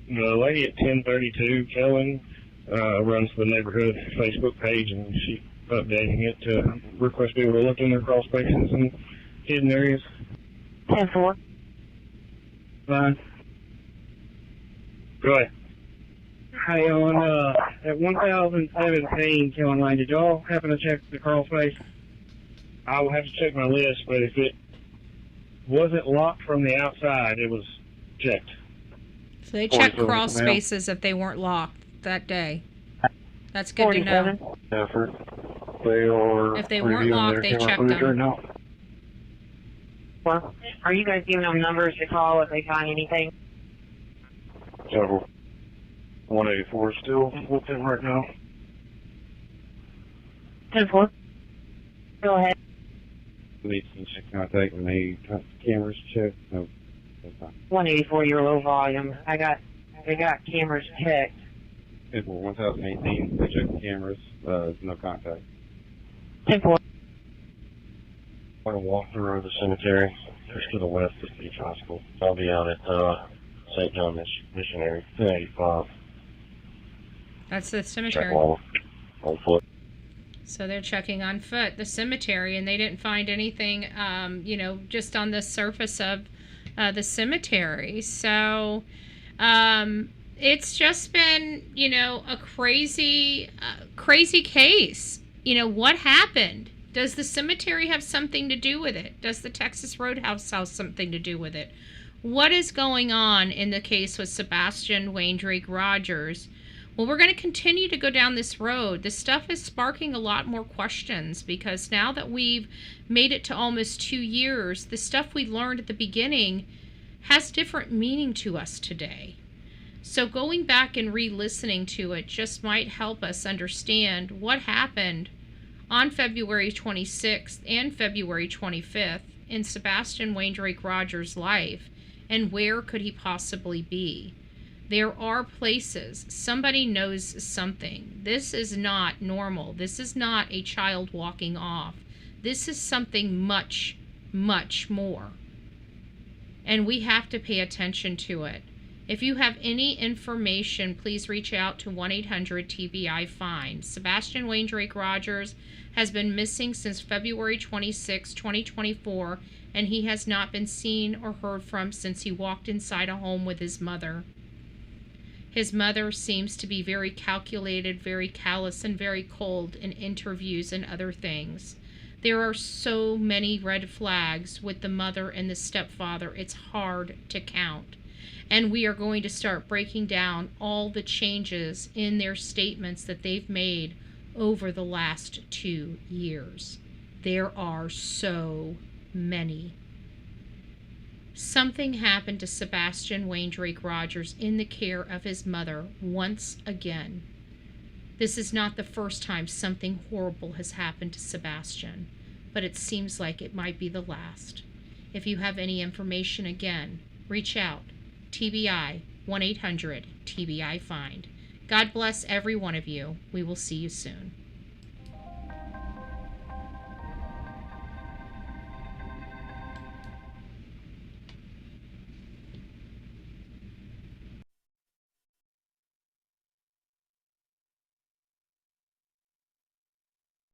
Speaker 4: The lady at 1032 Kellen runs the neighborhood Facebook page, and she's updating it to request people to look in their crawl spaces and hidden areas.
Speaker 2: 10-4.
Speaker 4: Fine. Go ahead. Hey, on at 1017 Kellen Lane, did y'all happen to check the crawl space? I will have to check my list, but if it wasn't locked from the outside, it was checked.
Speaker 1: So they checked
Speaker 5: 47
Speaker 1: crawl
Speaker 5: from Al.
Speaker 1: spaces if they weren't locked that day. That's good to know.
Speaker 2: 47.
Speaker 5: Effort. They are
Speaker 1: If they weren't
Speaker 5: reviewing
Speaker 1: locked,
Speaker 5: their
Speaker 1: they
Speaker 5: camera
Speaker 1: checked
Speaker 5: footage
Speaker 1: them.
Speaker 5: right now.
Speaker 2: Well, are you guys giving them numbers to call if they find anything?
Speaker 5: Several. 184 still with them right now.
Speaker 2: 10-4. Go ahead.
Speaker 5: Need some check contact when they got the cameras checked. No, that's fine.
Speaker 2: 184, you're low volume. They got cameras checked.
Speaker 5: April 1018, they checked the cameras. No contact.
Speaker 2: 10-4.
Speaker 7: I'm going to walk through the cemetery. Just to the west of Beach High School. I'll be out at St. John Missionary, 85.
Speaker 1: That's the
Speaker 7: Check
Speaker 1: cemetery.
Speaker 7: one on foot.
Speaker 1: So they're checking on foot the cemetery, and they didn't find anything, just on the surface of the cemetery. So it's just been, a crazy case. What happened? Does the cemetery have something to do with it? Does the Texas Roadhouse have something to do with it? What is going on in the case with Sebastian Rogers? Well, we're going to continue to go down this road. This stuff is sparking a lot more questions because now that we've made it to almost 2 years, the stuff we learned at the beginning has different meaning to us today. So going back and re-listening to it just might help us understand what happened on February 26th and February 25th in Sebastian Rogers' life, and where could he possibly be? There are places. Somebody knows something. This is not normal. This is not a child walking off. This is something much, much more. And we have to pay attention to it. If you have any information, please reach out to 1-800-TBI-FIND. Sebastian Rogers has been missing since February 26, 2024, and he has not been seen or heard from since he walked inside a home with his mother. His mother seems to be very calculated, very callous, and very cold in interviews and other things. There are so many red flags with the mother and the stepfather, it's hard to count. And we are going to start breaking down all the changes in their statements that they've made over the last 2 years. There are so many. Something happened to Sebastian Rogers in the care of his mother once again. This is not the first time something horrible has happened to Sebastian, but it seems like it might be the last. If you have any information, again, reach out. TBI, 1-800-TBI-FIND. God bless every one of you. We will see you soon.